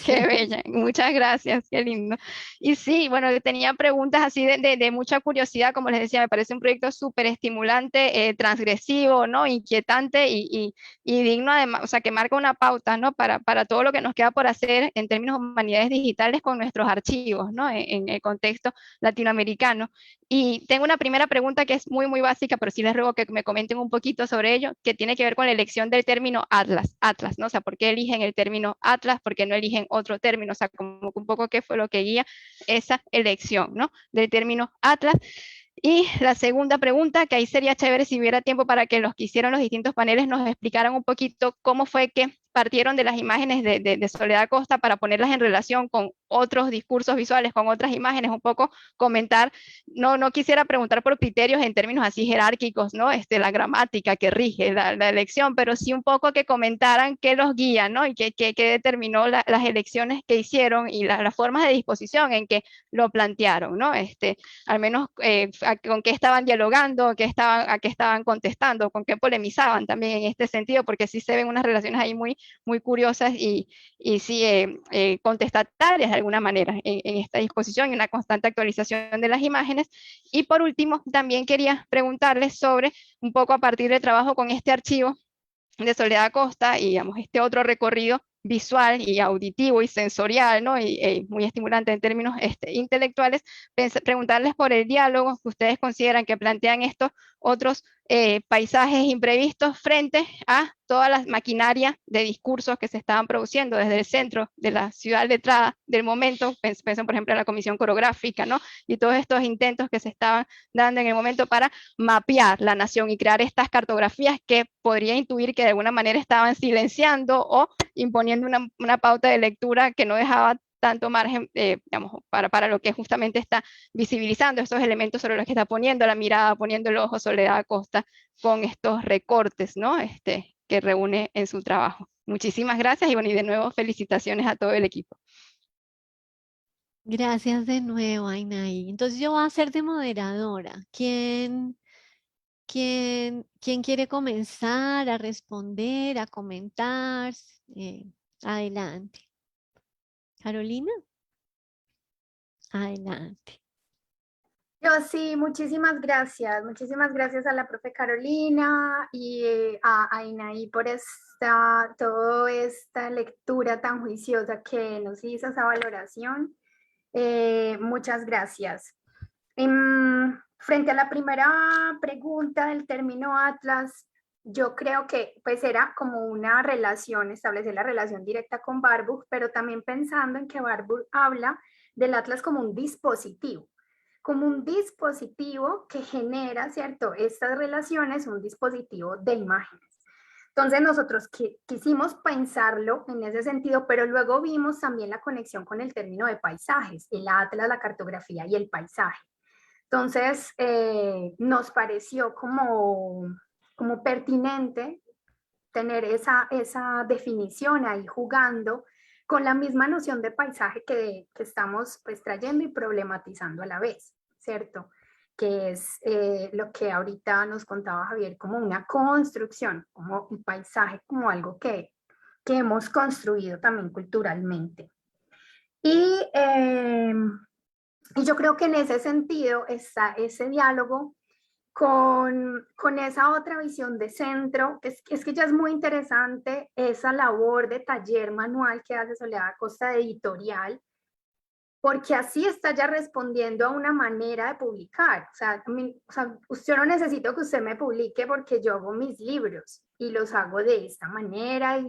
[SPEAKER 4] Qué
[SPEAKER 1] gracias.
[SPEAKER 4] bella. Muchas gracias. Qué lindo. Y sí, bueno, tenía preguntas así de mucha curiosidad. Como les decía, me parece un proyecto súper estimulante, transgresivo, ¿no? Inquietante y digno además, o sea, que marca una pauta, ¿no? Para todo lo que nos queda por hacer en términos de humanidades digitales con nuestros archivos, ¿no? En el contexto latinoamericano. Y tengo una primera pregunta que es muy, muy básica, pero sí les ruego que me comenten un poquito sobre ello, que tiene que ver con la elección del término Atlas, ¿no? O sea, ¿por qué eligen el término Atlas? ¿Por qué no eligen otro término? O sea, como un poco qué fue lo que guía esa elección, ¿no? Del término Atlas. Y la segunda pregunta, que ahí sería chévere si hubiera tiempo para que los que hicieron los distintos paneles nos explicaran un poquito cómo fue que partieron de las imágenes de Soledad Costa para ponerlas en relación con otros discursos visuales, con otras imágenes, un poco comentar, no quisiera preguntar por criterios en términos así jerárquicos, ¿no? La gramática que rige la elección, pero sí un poco que comentaran qué los guía, ¿no? Y qué determinó las elecciones que hicieron y las formas de disposición en que lo plantearon, ¿no? Al menos con qué estaban dialogando, a qué estaban contestando, con qué polemizaban también en este sentido, porque sí se ven unas relaciones ahí muy, muy curiosas y sí contestatarias de alguna manera en esta disposición y una constante actualización de las imágenes. Y por último, también quería preguntarles sobre, un poco a partir del trabajo con este archivo de Soledad Acosta y digamos, este otro recorrido visual y auditivo y sensorial, ¿no? Y muy estimulante en términos intelectuales, preguntarles por el diálogo que ustedes consideran que plantean estos otros paisajes imprevistos frente a toda la maquinaria de discursos que se estaban produciendo desde el centro de la ciudad letrada del momento, pienso por ejemplo en la comisión coreográfica, ¿no? Y todos estos intentos que se estaban dando en el momento para mapear la nación y crear estas cartografías que podría intuir que de alguna manera estaban silenciando o imponiendo una pauta de lectura que no dejaba tanto margen, digamos, para lo que justamente está visibilizando estos elementos sobre los que está poniendo la mirada, poniendo el ojo Soledad Acosta con estos recortes, ¿no? Que reúne en su trabajo. Muchísimas gracias y bueno, y de nuevo felicitaciones a todo el equipo.
[SPEAKER 1] Gracias de nuevo, Ainay. Entonces yo voy a ser de moderadora. ¿Quién quiere comenzar a responder, a comentar? Adelante. Carolina, adelante.
[SPEAKER 5] Yo sí, muchísimas gracias a la profe Carolina y a Ainaí por toda esta lectura tan juiciosa que nos hizo, esa valoración. Muchas gracias. Frente a la primera pregunta del término Atlas, yo creo que pues era como una relación, establecer la relación directa con Warburg, pero también pensando en que Warburg habla del Atlas como un dispositivo que genera, ¿cierto? Estas relaciones, un dispositivo de imágenes. Entonces nosotros quisimos pensarlo en ese sentido, pero luego vimos también la conexión con el término de paisajes, el atlas, la cartografía y el paisaje. Entonces nos pareció como pertinente tener esa definición ahí jugando con la misma noción de paisaje que estamos pues trayendo y problematizando a la vez, ¿cierto? Que es lo que ahorita nos contaba Javier, como una construcción, como un paisaje, como algo que hemos construido también culturalmente. Y yo creo que en ese sentido está ese diálogo con esa otra visión de centro. Es que ya es muy interesante esa labor de taller manual que hace Soledad Acosta de editorial, porque así está ya respondiendo a una manera de publicar. O sea, yo no necesito que usted me publique porque yo hago mis libros y los hago de esta manera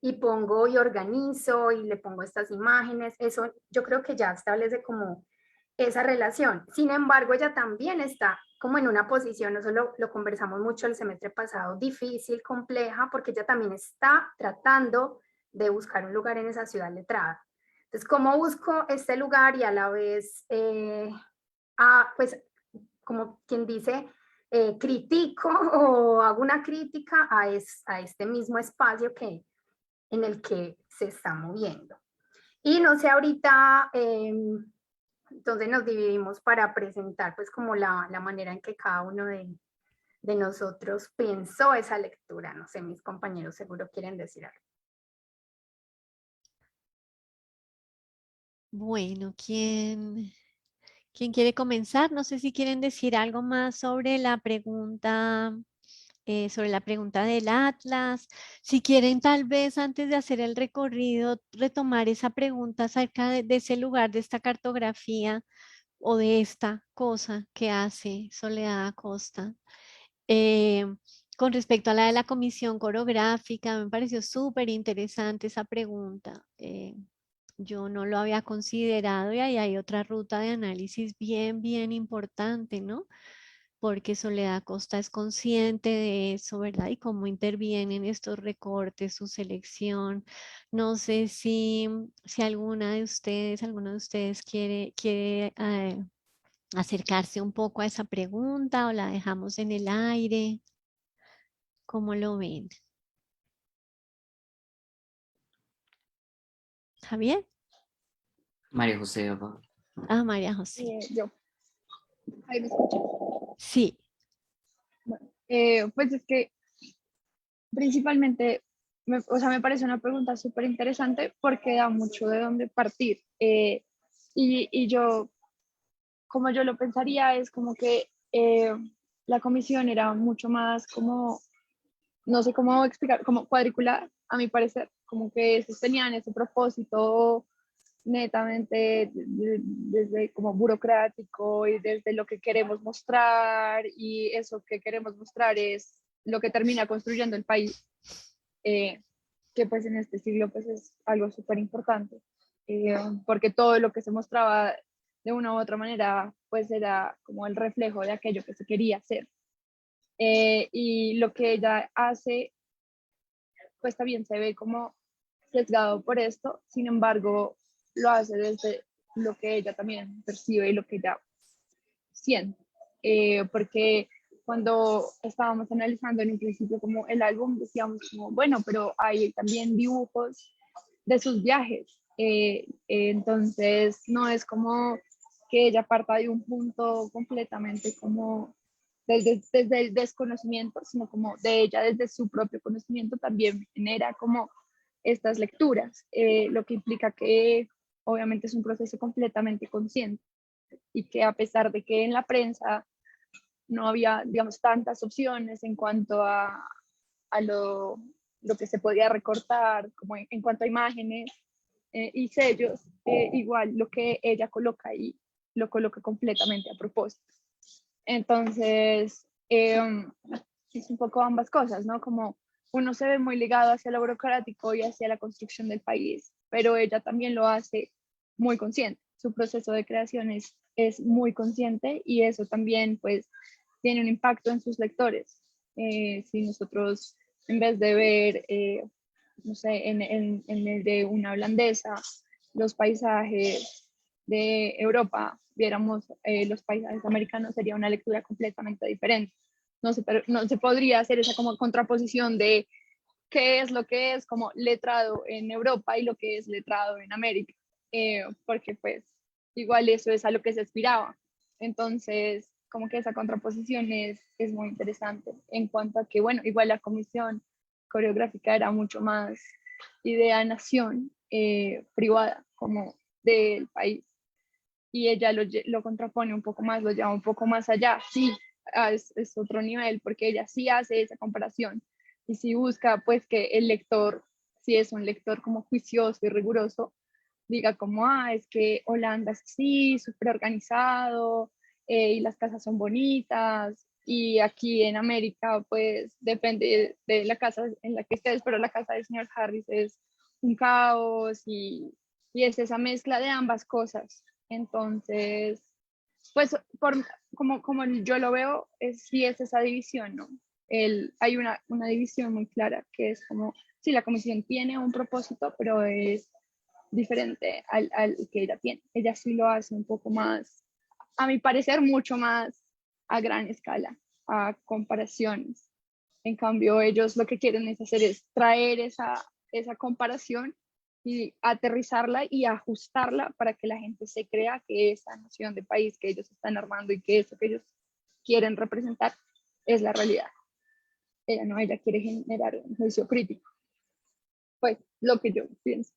[SPEAKER 5] y pongo y organizo y le pongo estas imágenes. Eso yo creo que ya establece como esa relación. Sin embargo, ella también está como en una posición, eso lo conversamos mucho el semestre pasado, difícil, compleja, porque ella también está tratando de buscar un lugar en esa ciudad letrada. Entonces, ¿cómo busco este lugar y a la vez, pues, como quien dice, critico o hago una crítica a este mismo espacio en el que se está moviendo? Y no sé ahorita Entonces nos dividimos para presentar pues como la manera en que cada uno de nosotros pensó esa lectura. No sé, mis compañeros seguro quieren decir algo.
[SPEAKER 1] Bueno, ¿quién quiere comenzar? No sé si quieren decir algo más sobre la pregunta, del Atlas. Si quieren, tal vez antes de hacer el recorrido, retomar esa pregunta acerca de ese lugar, de esta cartografía o de esta cosa que hace Soledad Acosta. Eh, con respecto a la de la comisión coreográfica, me pareció súper interesante esa pregunta. Yo no lo había considerado y ahí hay otra ruta de análisis bien importante, ¿no? Porque Soledad Acosta es consciente de eso, ¿verdad? Y cómo intervienen estos recortes, su selección. No sé si alguno de ustedes quiere acercarse un poco a esa pregunta o la dejamos en el aire. ¿Cómo lo ven? Javier.
[SPEAKER 3] María José, por favor.
[SPEAKER 1] Ah, María José.
[SPEAKER 6] Yo. Ahí me escuchan.
[SPEAKER 1] Sí.
[SPEAKER 6] Bueno, pues es que principalmente, o sea, me parece una pregunta súper interesante porque da mucho de dónde partir. Y yo, como yo lo pensaría, es como que la comisión era mucho más como, no sé cómo explicar, como cuadricular, a mi parecer, como que estos tenían ese propósito netamente desde como burocrático y desde lo que queremos mostrar, y eso que queremos mostrar es lo que termina construyendo el país, eh, que pues en este siglo pues es algo súper importante, porque todo lo que se mostraba de una u otra manera pues era como el reflejo de aquello que se quería hacer. Y lo que ella hace pues también se ve como sesgado por esto, sin embargo, lo hace desde lo que ella también percibe y lo que ella siente. Porque cuando estábamos analizando en un principio como el álbum, decíamos como, bueno, pero hay también dibujos de sus viajes. Entonces, no es como que ella parta de un punto completamente como desde el desconocimiento, sino como de ella desde su propio conocimiento también genera como estas lecturas, lo que implica que obviamente es un proceso completamente consciente y que a pesar de que en la prensa no había, digamos, tantas opciones en cuanto a lo que se podía recortar, como en cuanto a imágenes y sellos, igual lo que ella coloca ahí lo coloca completamente a propósito. Entonces, es un poco ambas cosas, ¿no? Como uno se ve muy ligado hacia lo burocrático y hacia la construcción del país, pero ella también lo hace muy consciente. Su proceso de creación es muy consciente y eso también, pues, tiene un impacto en sus lectores. Si nosotros, en vez de ver, no sé, en el de una holandesa, los paisajes de Europa, viéramos los paisajes americanos, sería una lectura completamente diferente. No se podría hacer esa como contraposición de qué es lo que es como letrado en Europa y lo que es letrado en América, porque pues igual eso es a lo que se aspiraba. Entonces, como que esa contraposición es muy interesante en cuanto a que, bueno, igual la comisión coreográfica era mucho más idea-nación privada, como del país, y ella lo contrapone un poco más, lo lleva un poco más allá, sí, es otro nivel, porque ella sí hace esa comparación y sí busca pues que el lector, si es un lector como juicioso y riguroso, diga como, es que Holanda es así, súper organizado, y las casas son bonitas, y aquí en América pues depende de la casa en la que estés, pero la casa del señor Harris es un caos, y es esa mezcla de ambas cosas. Entonces, pues como yo lo veo, sí es esa división, ¿no? Hay una división muy clara que es como, sí, la comisión tiene un propósito, pero es diferente al que ella tiene. Ella sí lo hace un poco más, a mi parecer, mucho más a gran escala, a comparaciones. En cambio, ellos lo que quieren es hacer es traer esa comparación y aterrizarla y ajustarla para que la gente se crea que esa noción de país que ellos están armando y que eso que ellos quieren representar es la realidad. Ella no, ella quiere generar un juicio crítico. Pues lo que yo pienso.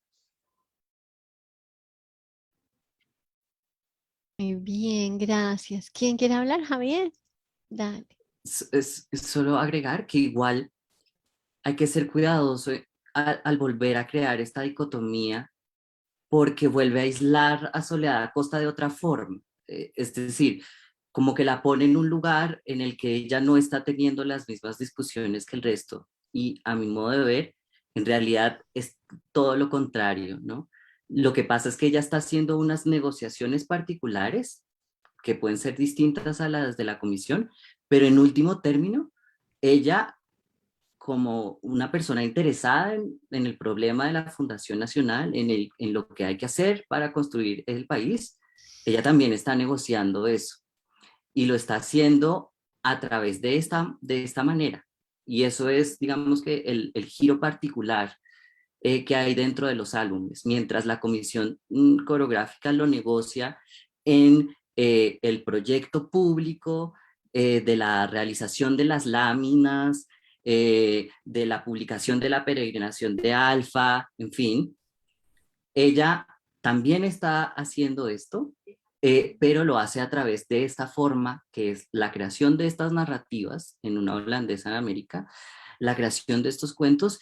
[SPEAKER 1] Muy bien, gracias. ¿Quién quiere hablar, Javier? Dale.
[SPEAKER 3] Es solo agregar que igual hay que ser cuidadoso al volver a crear esta dicotomía, porque vuelve a aislar a Soledad Acosta de otra forma. Es decir, como que la pone en un lugar en el que ella no está teniendo las mismas discusiones que el resto. Y a mi modo de ver, en realidad es todo lo contrario, ¿no? Lo que pasa es que ella está haciendo unas negociaciones particulares que pueden ser distintas a las de la comisión, pero en último término, ella como una persona interesada en el problema de la Fundación Nacional, en lo que hay que hacer para construir el país, ella también está negociando eso y lo está haciendo a través de esta manera. Y eso es, digamos que el giro particular que hay dentro de los álbumes, mientras la comisión coreográfica lo negocia en el proyecto público, de la realización de las láminas, de la publicación de la peregrinación de Alfa, en fin. Ella también está haciendo esto, pero lo hace a través de esta forma, que es la creación de estas narrativas en una holandesa en América, la creación de estos cuentos,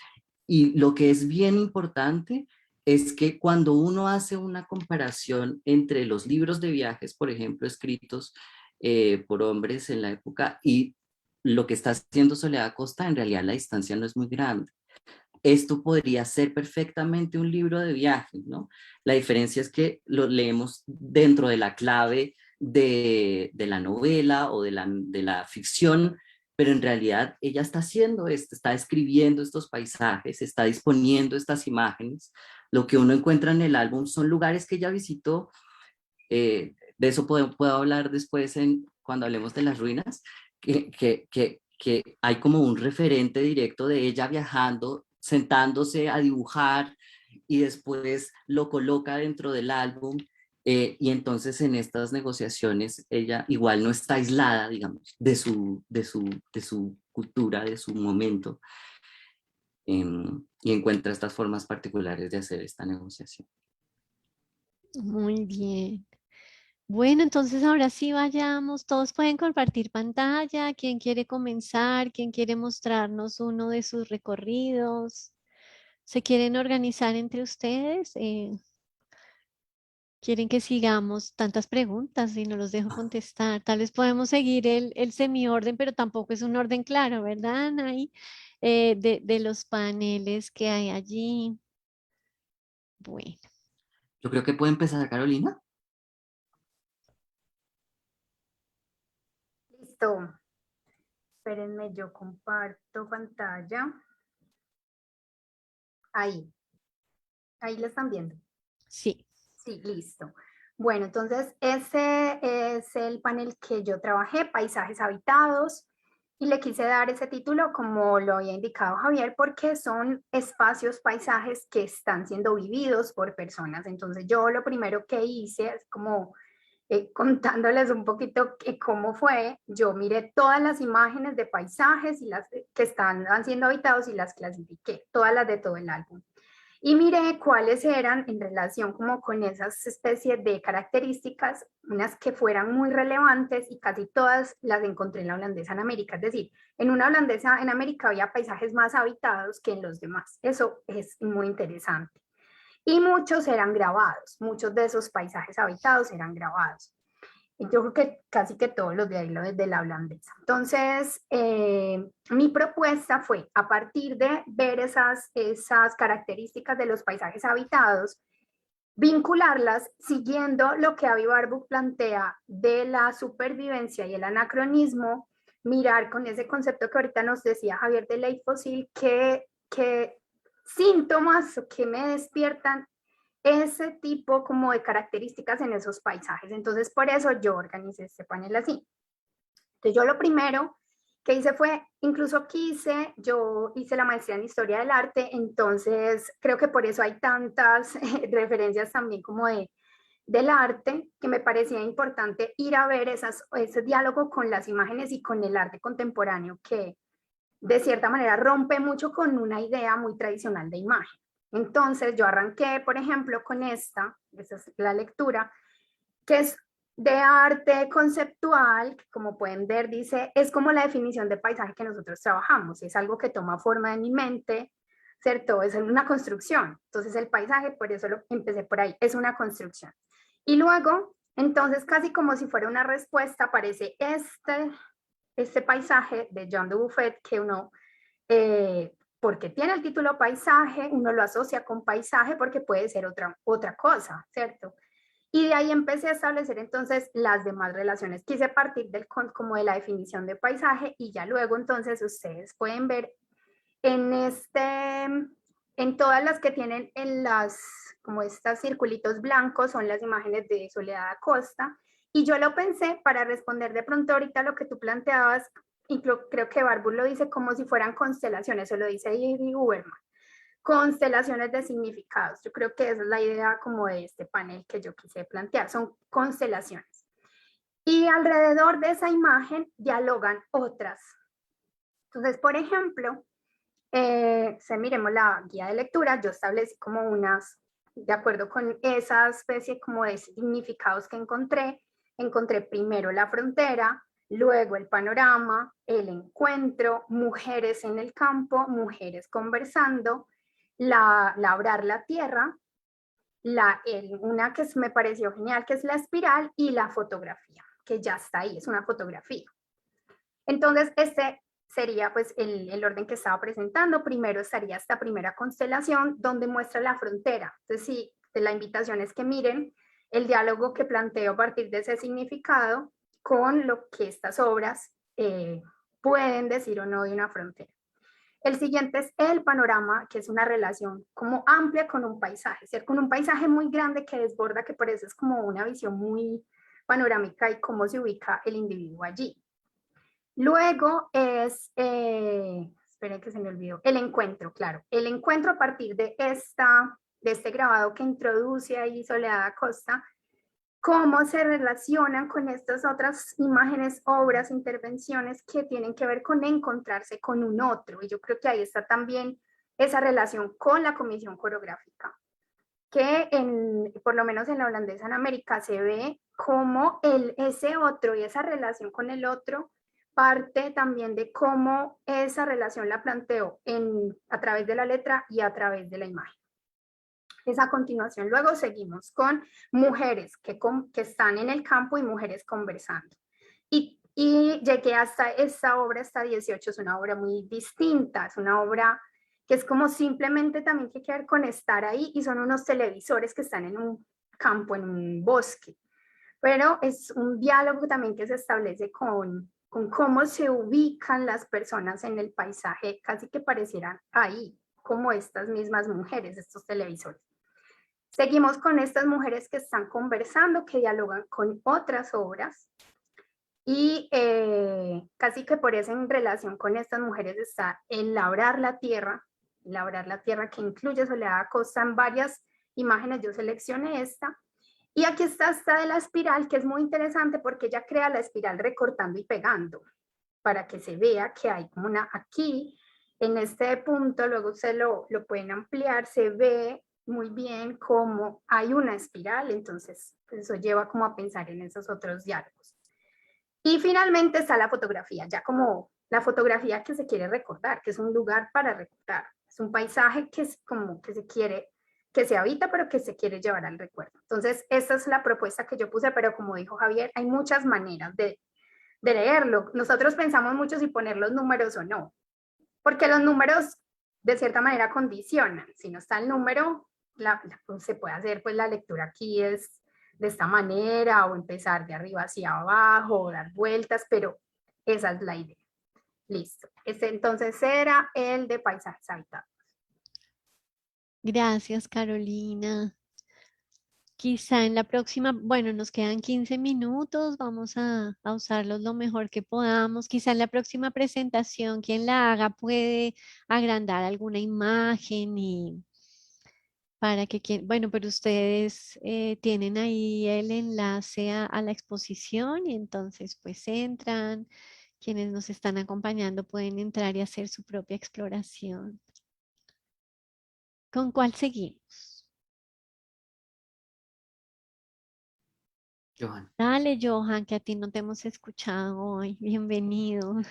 [SPEAKER 3] y lo que es bien importante es que cuando uno hace una comparación entre los libros de viajes, por ejemplo, escritos por hombres en la época, y lo que está haciendo Soledad Acosta, en realidad la distancia no es muy grande. Esto podría ser perfectamente un libro de viaje, ¿no? La diferencia es que lo leemos dentro de la clave de la novela o de la ficción, pero en realidad ella está haciendo esto, está escribiendo estos paisajes, está disponiendo estas imágenes. Lo que uno encuentra en el álbum son lugares que ella visitó. De eso puedo hablar después cuando hablemos de las ruinas, que hay como un referente directo de ella viajando, sentándose a dibujar y después lo coloca dentro del álbum. Y entonces en estas negociaciones ella igual no está aislada, digamos, de su cultura, de su momento, y encuentra estas formas particulares de hacer esta negociación.
[SPEAKER 1] Muy bien. Bueno, entonces ahora sí vayamos. Todos pueden compartir pantalla. ¿Quién quiere comenzar? ¿Quién quiere mostrarnos uno de sus recorridos? ¿Se quieren organizar entre ustedes? ¿Quieren que sigamos tantas preguntas y no los dejo contestar? Tal vez podemos seguir el semiorden, pero tampoco es un orden claro, ¿verdad, Anaí? De los paneles que hay allí. Bueno.
[SPEAKER 3] Yo creo que puede empezar Carolina.
[SPEAKER 5] Listo. Espérenme, yo comparto pantalla. Ahí. Ahí lo están viendo.
[SPEAKER 1] Sí.
[SPEAKER 5] Sí, listo. Bueno, entonces ese es el panel que yo trabajé, Paisajes Habitados, y le quise dar ese título como lo había indicado Javier, porque son espacios, paisajes que están siendo vividos por personas. Entonces yo lo primero que hice es como contándoles un poquito cómo fue, yo miré todas las imágenes de paisajes y las que están siendo habitados y las clasifiqué, todas las de todo el álbum. Y miré cuáles eran en relación como con esas especies de características, unas que fueran muy relevantes y casi todas las encontré en la holandesa en América. Es decir, en una holandesa en América había paisajes más habitados que en los demás. Eso es muy interesante. Y muchos eran grabados, muchos de esos paisajes habitados eran grabados. Yo creo que casi que todos los de ahí, los de la holandesa. Entonces, mi propuesta fue, a partir de ver esas características de los paisajes habitados, vincularlas siguiendo lo que Avi Warburg plantea de la supervivencia y el anacronismo, mirar con ese concepto que ahorita nos decía Javier de Leitfossil, que síntomas que me despiertan ese tipo como de características en esos paisajes. Entonces, por eso yo organicé este panel así. Entonces, yo lo primero que hice fue, incluso yo hice la maestría en Historia del Arte, entonces creo que por eso hay tantas referencias también como del arte, que me parecía importante ir a ver ese diálogo con las imágenes y con el arte contemporáneo, que de cierta manera rompe mucho con una idea muy tradicional de imagen. Entonces yo arranqué, por ejemplo, con esa es la lectura, que es de arte conceptual, que como pueden ver dice, es como la definición de paisaje que nosotros trabajamos, es algo que toma forma en mi mente, ¿cierto? Es una construcción, entonces el paisaje, por eso lo empecé por ahí, es una construcción. Y luego, entonces casi como si fuera una respuesta, aparece este paisaje de Jean Dubuffet, que uno, porque tiene el título paisaje, uno lo asocia con paisaje porque puede ser otra cosa, ¿cierto? Y de ahí empecé a establecer entonces las demás relaciones. Quise partir como de la definición de paisaje y ya luego entonces ustedes pueden ver en todas las que tienen como estos circulitos blancos son las imágenes de Soledad Acosta. Y yo lo pensé para responder de pronto ahorita lo que tú planteabas, y creo que Barbu lo dice como si fueran constelaciones, eso lo dice Ivy Uberman. Constelaciones de significados. Yo creo que esa es la idea como de este panel que yo quise plantear, son constelaciones. Y alrededor de esa imagen dialogan otras. Entonces, por ejemplo, miremos la guía de lectura, yo establecí como unas, de acuerdo con esa especie como de significados que encontré primero la frontera, luego el panorama, el encuentro, mujeres en el campo, mujeres conversando, labrar la tierra, una que me pareció genial, que es la espiral, y la fotografía, que ya está ahí, es una fotografía. Entonces, este sería pues el orden que estaba presentando. Primero estaría esta primera constelación, donde muestra la frontera. Entonces, sí, la invitación es que miren el diálogo que planteo a partir de ese significado con lo que estas obras pueden decir o no de una frontera. El siguiente es el panorama, que es una relación como amplia con un paisaje, ¿cierto? Con un paisaje muy grande que desborda, que por eso es como una visión muy panorámica y cómo se ubica el individuo allí. Luego esperen que se me olvidó, el encuentro, claro. El encuentro a partir de este grabado que introduce ahí Soledad Acosta, cómo se relacionan con estas otras imágenes, obras, intervenciones que tienen que ver con encontrarse con un otro. Y yo creo que ahí está también esa relación con la comisión coreográfica, que por lo menos en la holandesa en América se ve como ese otro y esa relación con el otro parte también de cómo esa relación la planteo a través de la letra y a través de la imagen. A continuación, luego seguimos con mujeres que están en el campo y mujeres conversando. Y llegué hasta esta obra, esta 18, es una obra muy distinta, es una obra que es como simplemente también que ver con estar ahí, y son unos televisores que están en un campo, en un bosque. Pero es un diálogo también que se establece con cómo se ubican las personas en el paisaje, casi que parecieran ahí, como estas mismas mujeres, estos televisores. Seguimos con estas mujeres que están conversando, que dialogan con otras obras, y casi que por eso en relación con estas mujeres está el labrar la tierra que incluye Soledad Acosta en varias imágenes. Yo seleccioné esta, y aquí está esta de la espiral, que es muy interesante porque ella crea la espiral recortando y pegando, para que se vea que hay como una aquí, en este punto, luego ustedes lo pueden ampliar, se ve muy bien cómo hay una espiral, entonces eso lleva como a pensar en esos otros diálogos. Y finalmente está la fotografía, ya como la fotografía que se quiere recordar, que es un lugar para recordar, es un paisaje que es como que se habita, pero que se quiere llevar al recuerdo. Entonces, esta es la propuesta que yo puse, pero como dijo Javier, hay muchas maneras de leerlo. Nosotros pensamos mucho si poner los números o no, porque los números de cierta manera condicionan. Si no está el número, pues se puede hacer pues la lectura aquí es de esta manera, o empezar de arriba hacia abajo, o dar vueltas, pero esa es la idea. Listo. Entonces era el de paisajes habitados.
[SPEAKER 1] Gracias, Carolina. Quizá en la próxima, bueno, nos quedan 15 minutos, vamos a usarlos lo mejor que podamos. Quizá en la próxima presentación, quien la haga puede agrandar alguna imagen y para que quien, bueno, pero ustedes tienen ahí el enlace a la exposición y entonces pues entran, quienes nos están acompañando pueden entrar y hacer su propia exploración. ¿Con cuál seguimos?
[SPEAKER 3] Johan.
[SPEAKER 1] Dale, Johan, que a ti no te hemos escuchado hoy. Bienvenido.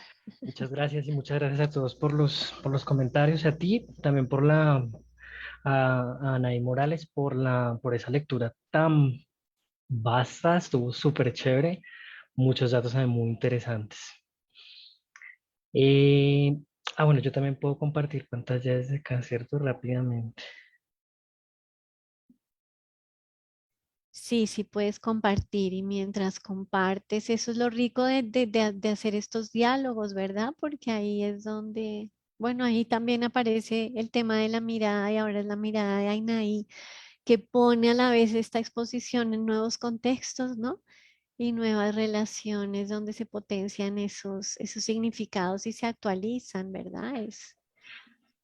[SPEAKER 7] Muchas gracias y muchas gracias a todos por los comentarios, y a ti también a Anaí Morales por esa lectura tan vasta, estuvo súper chévere, muchos datos también muy interesantes. Eh, bueno, yo también puedo compartir pantalla desde acá, ¿cierto? Rápidamente.
[SPEAKER 1] Sí, sí puedes compartir y mientras compartes, eso es lo rico de hacer estos diálogos, ¿verdad? Porque ahí es donde, bueno, ahí también aparece el tema de la mirada y ahora es la mirada de Ainaí, que pone a la vez esta exposición en nuevos contextos, ¿no? Y nuevas relaciones donde se potencian esos significados y se actualizan, ¿verdad? Es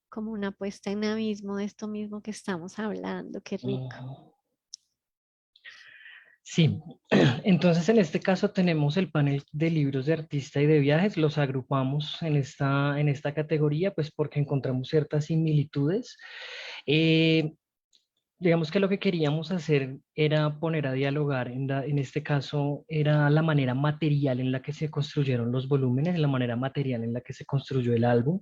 [SPEAKER 1] como una puesta en abismo de esto mismo que estamos hablando, qué rico.
[SPEAKER 7] Ujú. Sí, entonces en este caso tenemos el panel de libros de artista y de viajes, los agrupamos en esta categoría, pues porque encontramos ciertas similitudes. Eh, digamos que lo que queríamos hacer era poner a dialogar, en este caso era la manera material en la que se construyeron los volúmenes, la manera material en la que se construyó el álbum,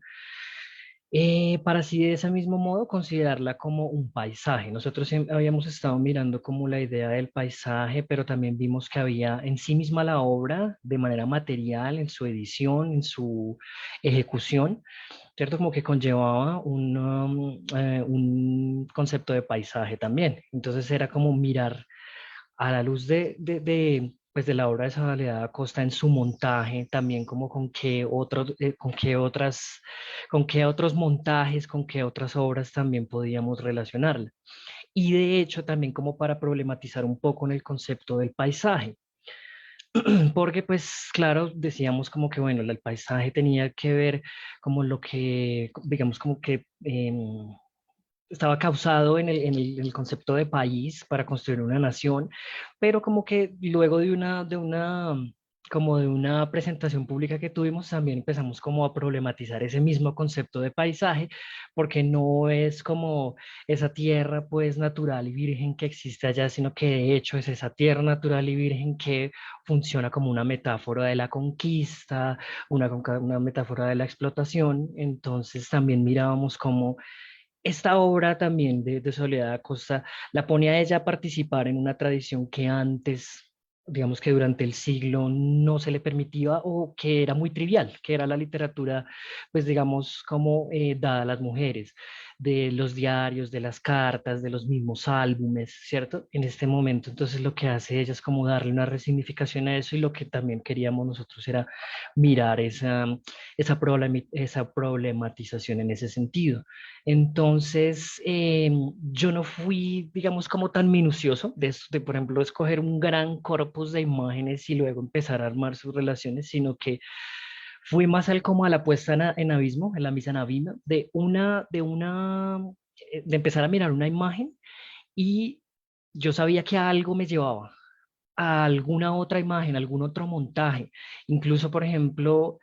[SPEAKER 7] para así de ese mismo modo considerarla como un paisaje. Nosotros habíamos estado mirando como la idea del paisaje, pero también vimos que había en sí misma la obra de manera material, en su edición, en su ejecución, ¿cierto? Como que conllevaba un concepto de paisaje también. Entonces era como mirar a la luz pues de la obra de Soledad Acosta en su montaje, también como con qué otros montajes, con qué otras obras también podíamos relacionarla. Y de hecho también como para problematizar un poco en el concepto del paisaje. Porque pues claro, decíamos como que bueno, el paisaje tenía que ver como lo que, digamos como que estaba causado en el concepto de país para construir una nación, pero como que luego como de una presentación pública que tuvimos, también empezamos como a problematizar ese mismo concepto de paisaje, porque no es como esa tierra pues natural y virgen que existe allá, sino que de hecho es esa tierra natural y virgen que funciona como una metáfora de la conquista, una metáfora de la explotación. Entonces también mirábamos como esta obra también de Soledad Acosta la pone a ella a participar en una tradición que antes, digamos que durante el siglo no se le permitía o que era muy trivial, que era la literatura, pues digamos, como dada a las mujeres, de los diarios, de las cartas, de los mismos álbumes, ¿cierto? En este momento, entonces lo que hace ella es como darle una resignificación a eso y lo que también queríamos nosotros era mirar esa problematización en ese sentido. Entonces, yo no fui, digamos, como tan minucioso por ejemplo, escoger un gran corpus de imágenes y luego empezar a armar sus relaciones, sino que fui más como a la puesta en abismo, en la misa en abismo, de empezar a mirar una imagen y yo sabía que algo me llevaba a alguna otra imagen, algún otro montaje. Incluso, por ejemplo,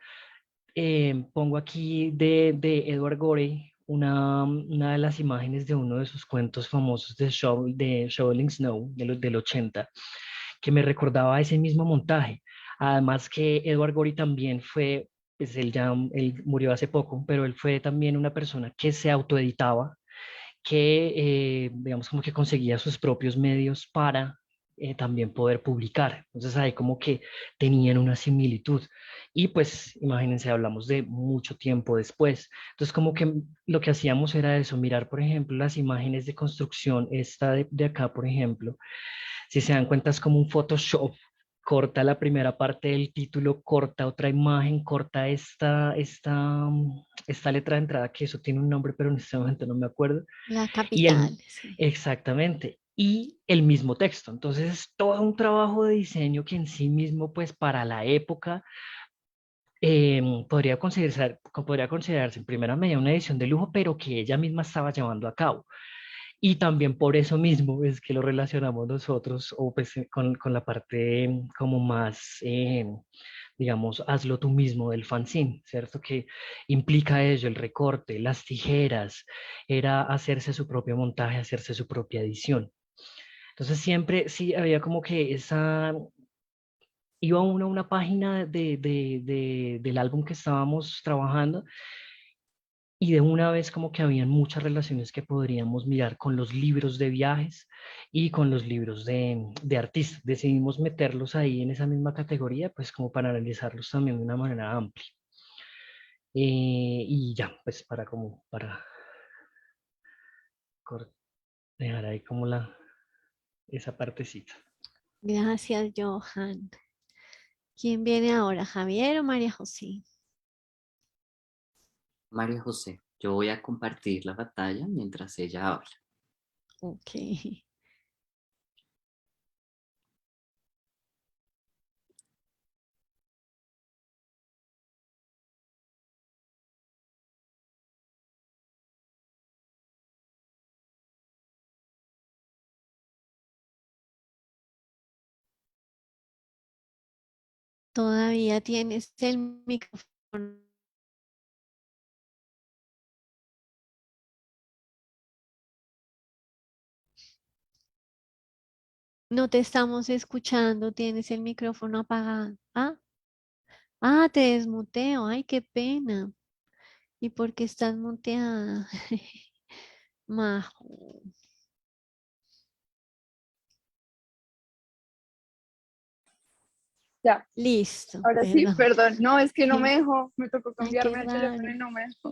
[SPEAKER 7] pongo aquí de Edward Gorey una de las imágenes de uno de sus cuentos famosos de Shoveling Snow del 80, que me recordaba ese mismo montaje. Además que Edward Gorey también fue, pues él murió hace poco, pero él fue también una persona que se autoeditaba, que digamos como que conseguía sus propios medios para también poder publicar. Entonces ahí como que tenían una similitud. Y pues imagínense, hablamos de mucho tiempo después. Entonces como que lo que hacíamos era eso, mirar por ejemplo las imágenes de construcción, esta de acá por ejemplo, si se dan cuenta es como un Photoshop. Corta la primera parte del título, corta otra imagen, corta esta letra de entrada, que eso tiene un nombre, pero en este momento no me acuerdo.
[SPEAKER 1] La
[SPEAKER 7] Y
[SPEAKER 1] capital, sí.
[SPEAKER 7] exactamente. y el mismo texto. Entonces es todo un trabajo de diseño que en sí mismo, pues para la época, podría considerarse en primera medida una edición de lujo, pero que ella misma estaba llevando a cabo. Y también por eso mismo es que lo relacionamos nosotros, o pues con la parte como más, digamos, hazlo tú mismo del fanzine, ¿cierto? Que implica ello, el recorte, las tijeras, era hacerse su propio montaje, hacerse su propia edición. Entonces siempre sí había como que iba uno a una página del álbum que estábamos trabajando y de una vez como que habían muchas relaciones que podríamos mirar con los libros de viajes y con los libros de artistas. Decidimos meterlos ahí en esa misma categoría, pues como para analizarlos también de una manera amplia. Y ya, pues para dejar ahí como esa partecita.
[SPEAKER 1] Gracias, Johan. ¿Quién viene ahora, Javier o María José?
[SPEAKER 3] María José, yo voy a compartir la pantalla mientras ella habla.
[SPEAKER 1] Ok. Todavía tienes el micrófono. No te estamos escuchando, tienes el micrófono apagado. Te desmuteo. Ay, qué pena. ¿Y por qué estás muteada? Majo.
[SPEAKER 6] Ya,
[SPEAKER 1] Listo,
[SPEAKER 6] ahora sí,
[SPEAKER 1] perdón.
[SPEAKER 6] perdón. No, es que no me dejó, me tocó
[SPEAKER 1] Ay, qué
[SPEAKER 6] cambiarme de teléfono
[SPEAKER 1] raro.
[SPEAKER 6] y no me dejó.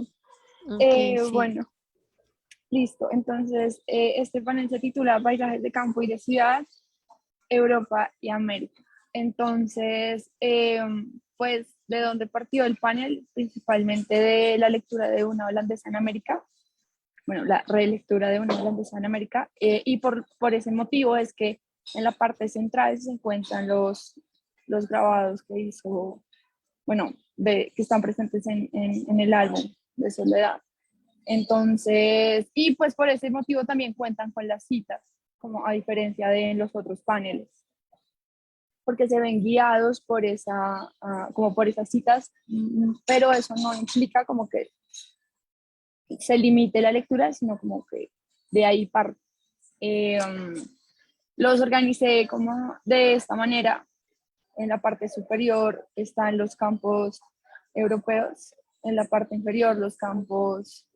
[SPEAKER 1] Ok, sí.
[SPEAKER 6] Bueno, listo. Entonces, este panel se titula Paisajes de campo y de ciudad, Europa y América. Entonces, pues, ¿de dónde partió el panel? Principalmente de la lectura de una holandesa en América, bueno, la relectura de una holandesa en América, y por ese motivo es que en la parte central se encuentran los grabados que hizo, bueno, que están presentes en el álbum de Soledad. Entonces, y pues por ese motivo también cuentan con las citas, como a diferencia de los otros paneles, porque se ven guiados por como por esas citas, pero eso no implica como que se limite la lectura, sino como que de ahí parte. Los organicé como de esta manera. En la parte superior están los campos europeos, en la parte inferior los campos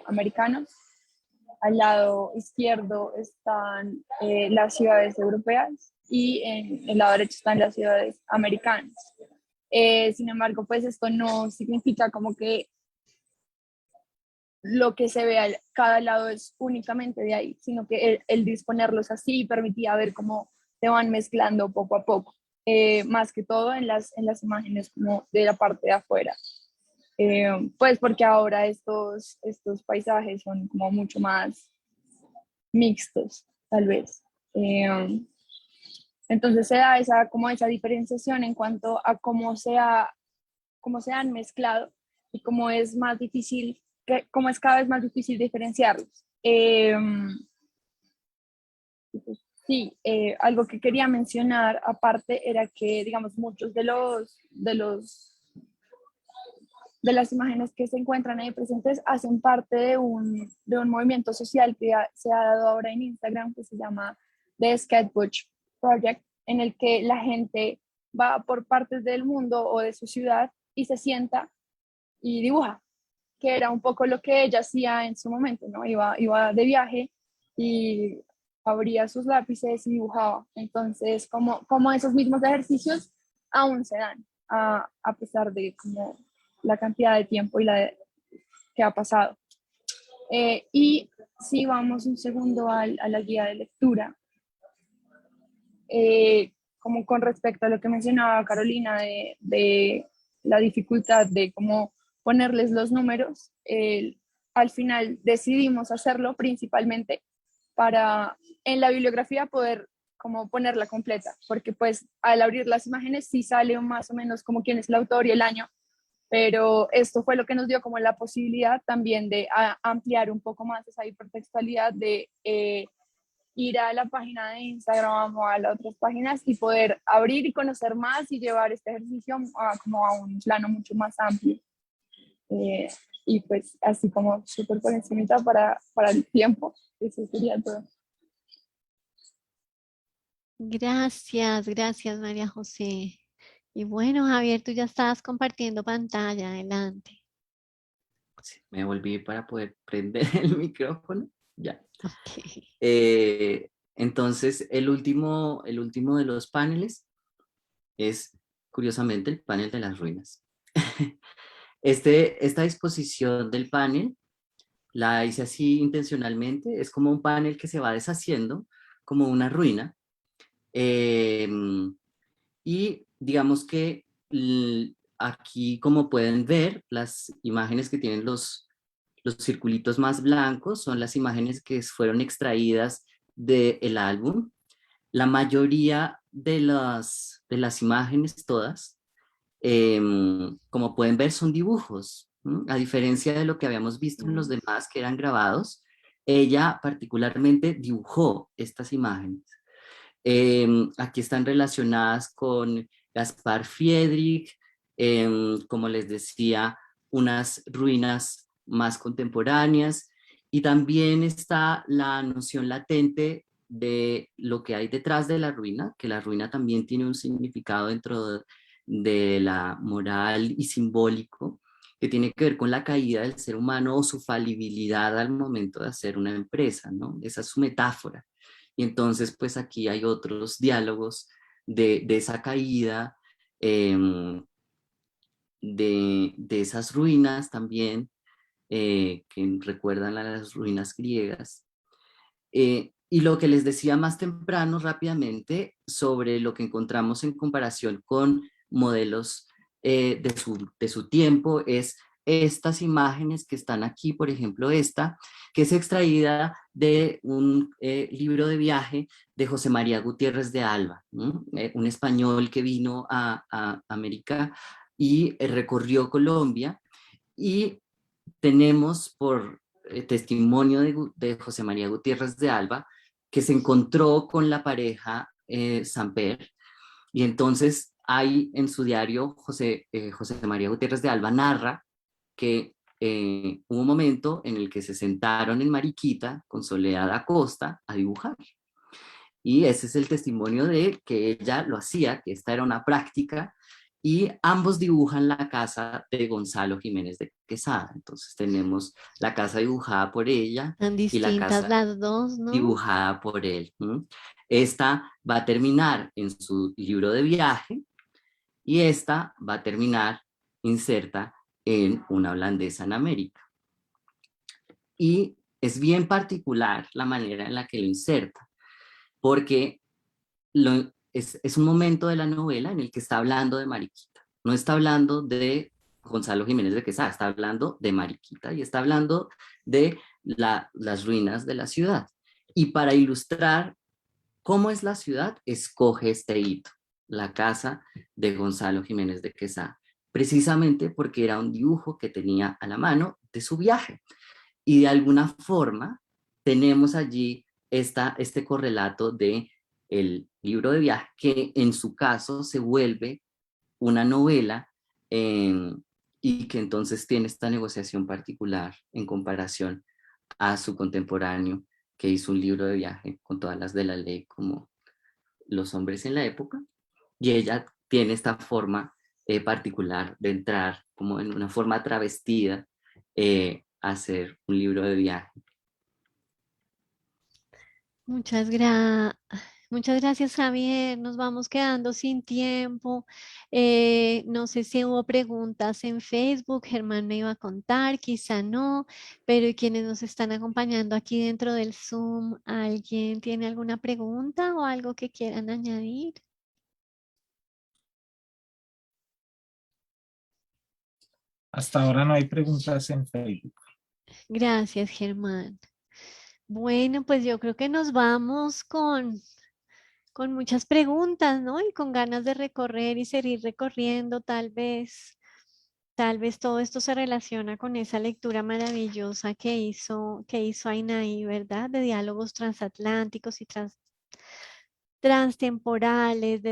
[SPEAKER 6] americanos. Al lado izquierdo están las ciudades europeas y en el lado derecho están las ciudades americanas. Sin embargo, pues esto no significa como que lo que se ve a cada lado es únicamente de ahí, sino que el disponerlos así permitía ver cómo se van mezclando poco a poco, más que todo en las imágenes como de la parte de afuera. Pues porque ahora estos paisajes son como mucho más mixtos, tal vez. Entonces se da como esa diferenciación en cuanto a cómo se han mezclado y cómo es más difícil, cómo es cada vez más difícil diferenciarlos. Sí, algo que quería mencionar aparte era que, digamos, muchos de las imágenes que se encuentran ahí presentes hacen parte de un movimiento social que se ha dado ahora en Instagram, que se llama The Sketchbook Project, en el que la gente va por partes del mundo o de su ciudad y se sienta y dibuja, que era un poco lo que ella hacía en su momento, ¿no? Iba de viaje y abría sus lápices y dibujaba. Entonces, como esos mismos ejercicios aún se dan, a pesar de como la cantidad de tiempo que ha pasado. Y si vamos un segundo a la guía de lectura, como con respecto a lo que mencionaba Carolina de la dificultad de cómo ponerles los números, al final decidimos hacerlo principalmente para en la bibliografía poder como ponerla completa, porque pues al abrir las imágenes sí sale más o menos como quién es el autor y el año, pero esto fue lo que nos dio como la posibilidad también de ampliar un poco más esa hipertextualidad, de ir a la página de Instagram o a las otras páginas y poder abrir y conocer más y llevar este ejercicio como a un plano mucho más amplio. Y pues así como súper por encimita para el tiempo, eso sería todo.
[SPEAKER 1] Gracias, gracias María José. Y bueno, Javier, tú ya estabas compartiendo pantalla, adelante.
[SPEAKER 3] Sí, me volví para poder prender el micrófono. Ya.
[SPEAKER 1] Ok.
[SPEAKER 3] Entonces, el último de los paneles es, curiosamente, el panel de las ruinas. Esta disposición del panel la hice así intencionalmente. Es como un panel que se va deshaciendo, como una ruina. Y digamos que aquí, como pueden ver, las imágenes que tienen los circulitos más blancos son las imágenes que fueron extraídas del álbum. La mayoría de las imágenes, todas, como pueden ver, son dibujos. A diferencia de lo que habíamos visto en los demás que eran grabados, ella particularmente dibujó estas imágenes. Aquí están relacionadas con Gaspar Friedrich, como les decía, unas ruinas más contemporáneas, y también está la noción latente de lo que hay detrás de la ruina, que la ruina también tiene un significado dentro de la moral y simbólico, que tiene que ver con la caída del ser humano o su falibilidad al momento de hacer una empresa, ¿no? Esa es su metáfora. Y entonces, pues aquí hay otros diálogos de esa caída, de esas ruinas también, que recuerdan a las ruinas griegas. Y lo que les decía más temprano rápidamente sobre lo que encontramos en comparación con modelos de su tiempo es estas imágenes que están aquí, por ejemplo esta, que es extraída de un libro de viaje de José María Gutiérrez de Alba, un español que vino a América y recorrió Colombia, y tenemos por testimonio de José María Gutiérrez de Alba que se encontró con la pareja Samper, y entonces hay en su diario José María Gutiérrez de Alba narra que hubo un momento en el que se sentaron en Mariquita con Soledad Acosta a dibujar. Y ese es el testimonio de que ella lo hacía, que esta era una práctica, y ambos dibujan la casa de Gonzalo Jiménez de Quesada. Entonces tenemos la casa dibujada por ella
[SPEAKER 1] Tan
[SPEAKER 3] y la
[SPEAKER 1] distintas
[SPEAKER 3] casa
[SPEAKER 1] las dos, ¿no?
[SPEAKER 3] dibujada por él. Esta va a terminar en su libro de viaje y esta va a terminar inserta en Una holandesa en América. Y es bien particular la manera en la que lo inserta, porque es un momento de la novela en el que está hablando de Mariquita. No está hablando de Gonzalo Jiménez de Quesada, está hablando de Mariquita y está hablando de las ruinas de la ciudad. Y para ilustrar cómo es la ciudad, escoge este hito, la casa de Gonzalo Jiménez de Quesada, precisamente porque era un dibujo que tenía a la mano de su viaje. Y de alguna forma tenemos allí este correlato de el libro de viaje, que en su caso se vuelve una novela, y que entonces tiene esta negociación particular en comparación a su contemporáneo, que hizo un libro de viaje con todas las de la ley, como Los hombres en la época, y ella tiene esta forma particular de entrar como en una forma travestida a hacer un libro de viaje.
[SPEAKER 1] Muchas gracias, Javier. Nos vamos quedando sin tiempo. No sé si hubo preguntas en Facebook. Germán me iba a contar, quizá no, pero quienes nos están acompañando aquí dentro del Zoom, ¿alguien tiene alguna pregunta o algo que quieran añadir?
[SPEAKER 8] Hasta ahora no hay preguntas en Facebook.
[SPEAKER 1] Gracias, Germán. Bueno, pues yo creo que nos vamos con muchas preguntas, ¿no? Y con ganas de recorrer y seguir recorriendo, tal vez todo esto se relaciona con esa lectura maravillosa que hizo Ainahí, ¿verdad? De diálogos transatlánticos y transtemporales,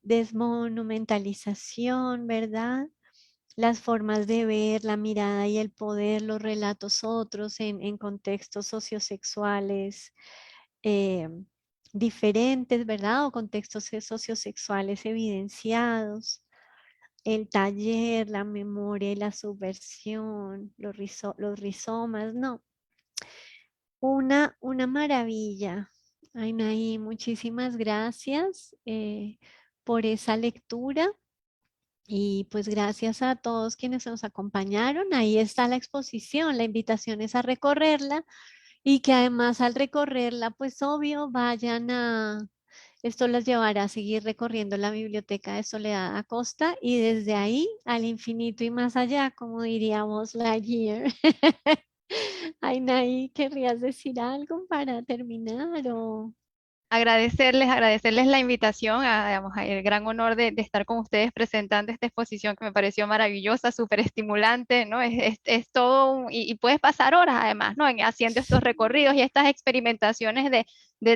[SPEAKER 1] desmonumentalización, ¿verdad? Las formas de ver, la mirada y el poder, los relatos otros en contextos sociosexuales eh, diferentes, ¿verdad? O contextos sociosexuales evidenciados. El taller, la memoria y la subversión, los rizomas, no. Una maravilla. Ainahí, muchísimas gracias por esa lectura. Y pues gracias a todos quienes nos acompañaron. Ahí está la exposición. La invitación es a recorrerla y que además al recorrerla, pues obvio, esto las llevará a seguir recorriendo la biblioteca de Soledad Acosta y desde ahí al infinito y más allá, como diríamos Lightyear. Ainahí, ¿querrías decir algo para terminar o...?
[SPEAKER 4] Agradecerles la invitación, digamos, el gran honor de estar con ustedes presentando esta exposición que me pareció maravillosa, súper estimulante, ¿no? Es todo, y puedes pasar horas además, ¿no? Haciendo estos recorridos y estas experimentaciones de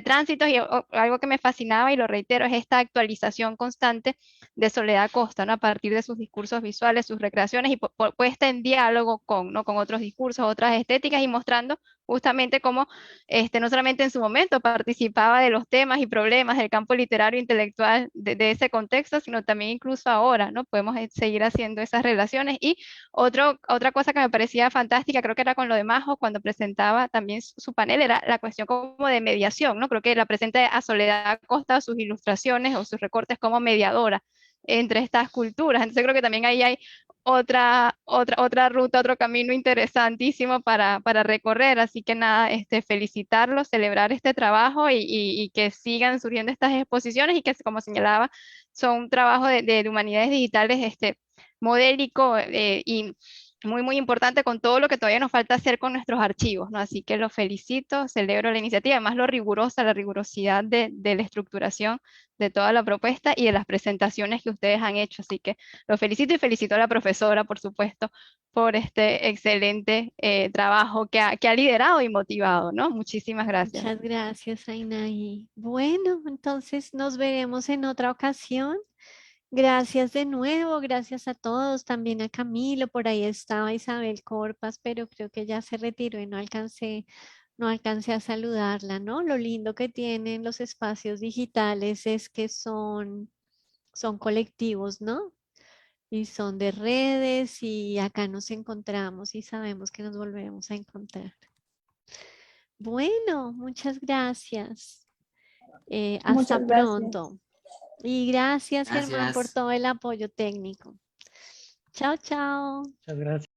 [SPEAKER 4] tránsitos, y algo que me fascinaba y lo reitero es esta actualización constante de Soledad Costa, ¿no? A partir de sus discursos visuales, sus recreaciones y puesta en diálogo ¿no? Con otros discursos, otras estéticas y mostrando justamente cómo no solamente en su momento participaba de los temas y problemas del campo literario e intelectual de ese contexto, sino también incluso ahora, ¿no? Podemos seguir haciendo esas relaciones. Y otra cosa que me parecía fantástica, creo que era con lo de Majo, cuando presentaba también su panel, era la cuestión como de mediación, ¿no? Creo que la presenta a Soledad Acosta, sus ilustraciones o sus recortes como mediadora entre estas culturas. Entonces creo que también ahí hay otra ruta, otro camino interesantísimo para recorrer. Así que nada, felicitarlos, celebrar este trabajo y que sigan surgiendo estas exposiciones y que, como señalaba, son un trabajo de humanidades digitales modélico y muy importante con todo lo que todavía nos falta hacer con nuestros archivos, ¿no? Así que los felicito, celebro la iniciativa, además lo rigurosa, la rigurosidad de la estructuración de toda la propuesta y de las presentaciones que ustedes han hecho. Así que los felicito y felicito a la profesora, por supuesto, por este excelente trabajo que ha liderado y motivado, ¿no? Muchísimas gracias.
[SPEAKER 1] Muchas gracias, Ainahí. Bueno, entonces nos veremos en otra ocasión. Gracias de nuevo, gracias a todos, también a Camilo, por ahí estaba Isabel Corpas, pero creo que ya se retiró y no alcancé a saludarla, ¿no? Lo lindo que tienen los espacios digitales es que son colectivos, ¿no? Y son de redes y acá nos encontramos y sabemos que nos volvemos a encontrar. Bueno, muchas gracias. Hasta
[SPEAKER 6] Muchas gracias.
[SPEAKER 1] pronto. Y gracias, Germán, por
[SPEAKER 3] Gracias.
[SPEAKER 1] todo el apoyo técnico. Chao, chao.
[SPEAKER 7] Muchas gracias.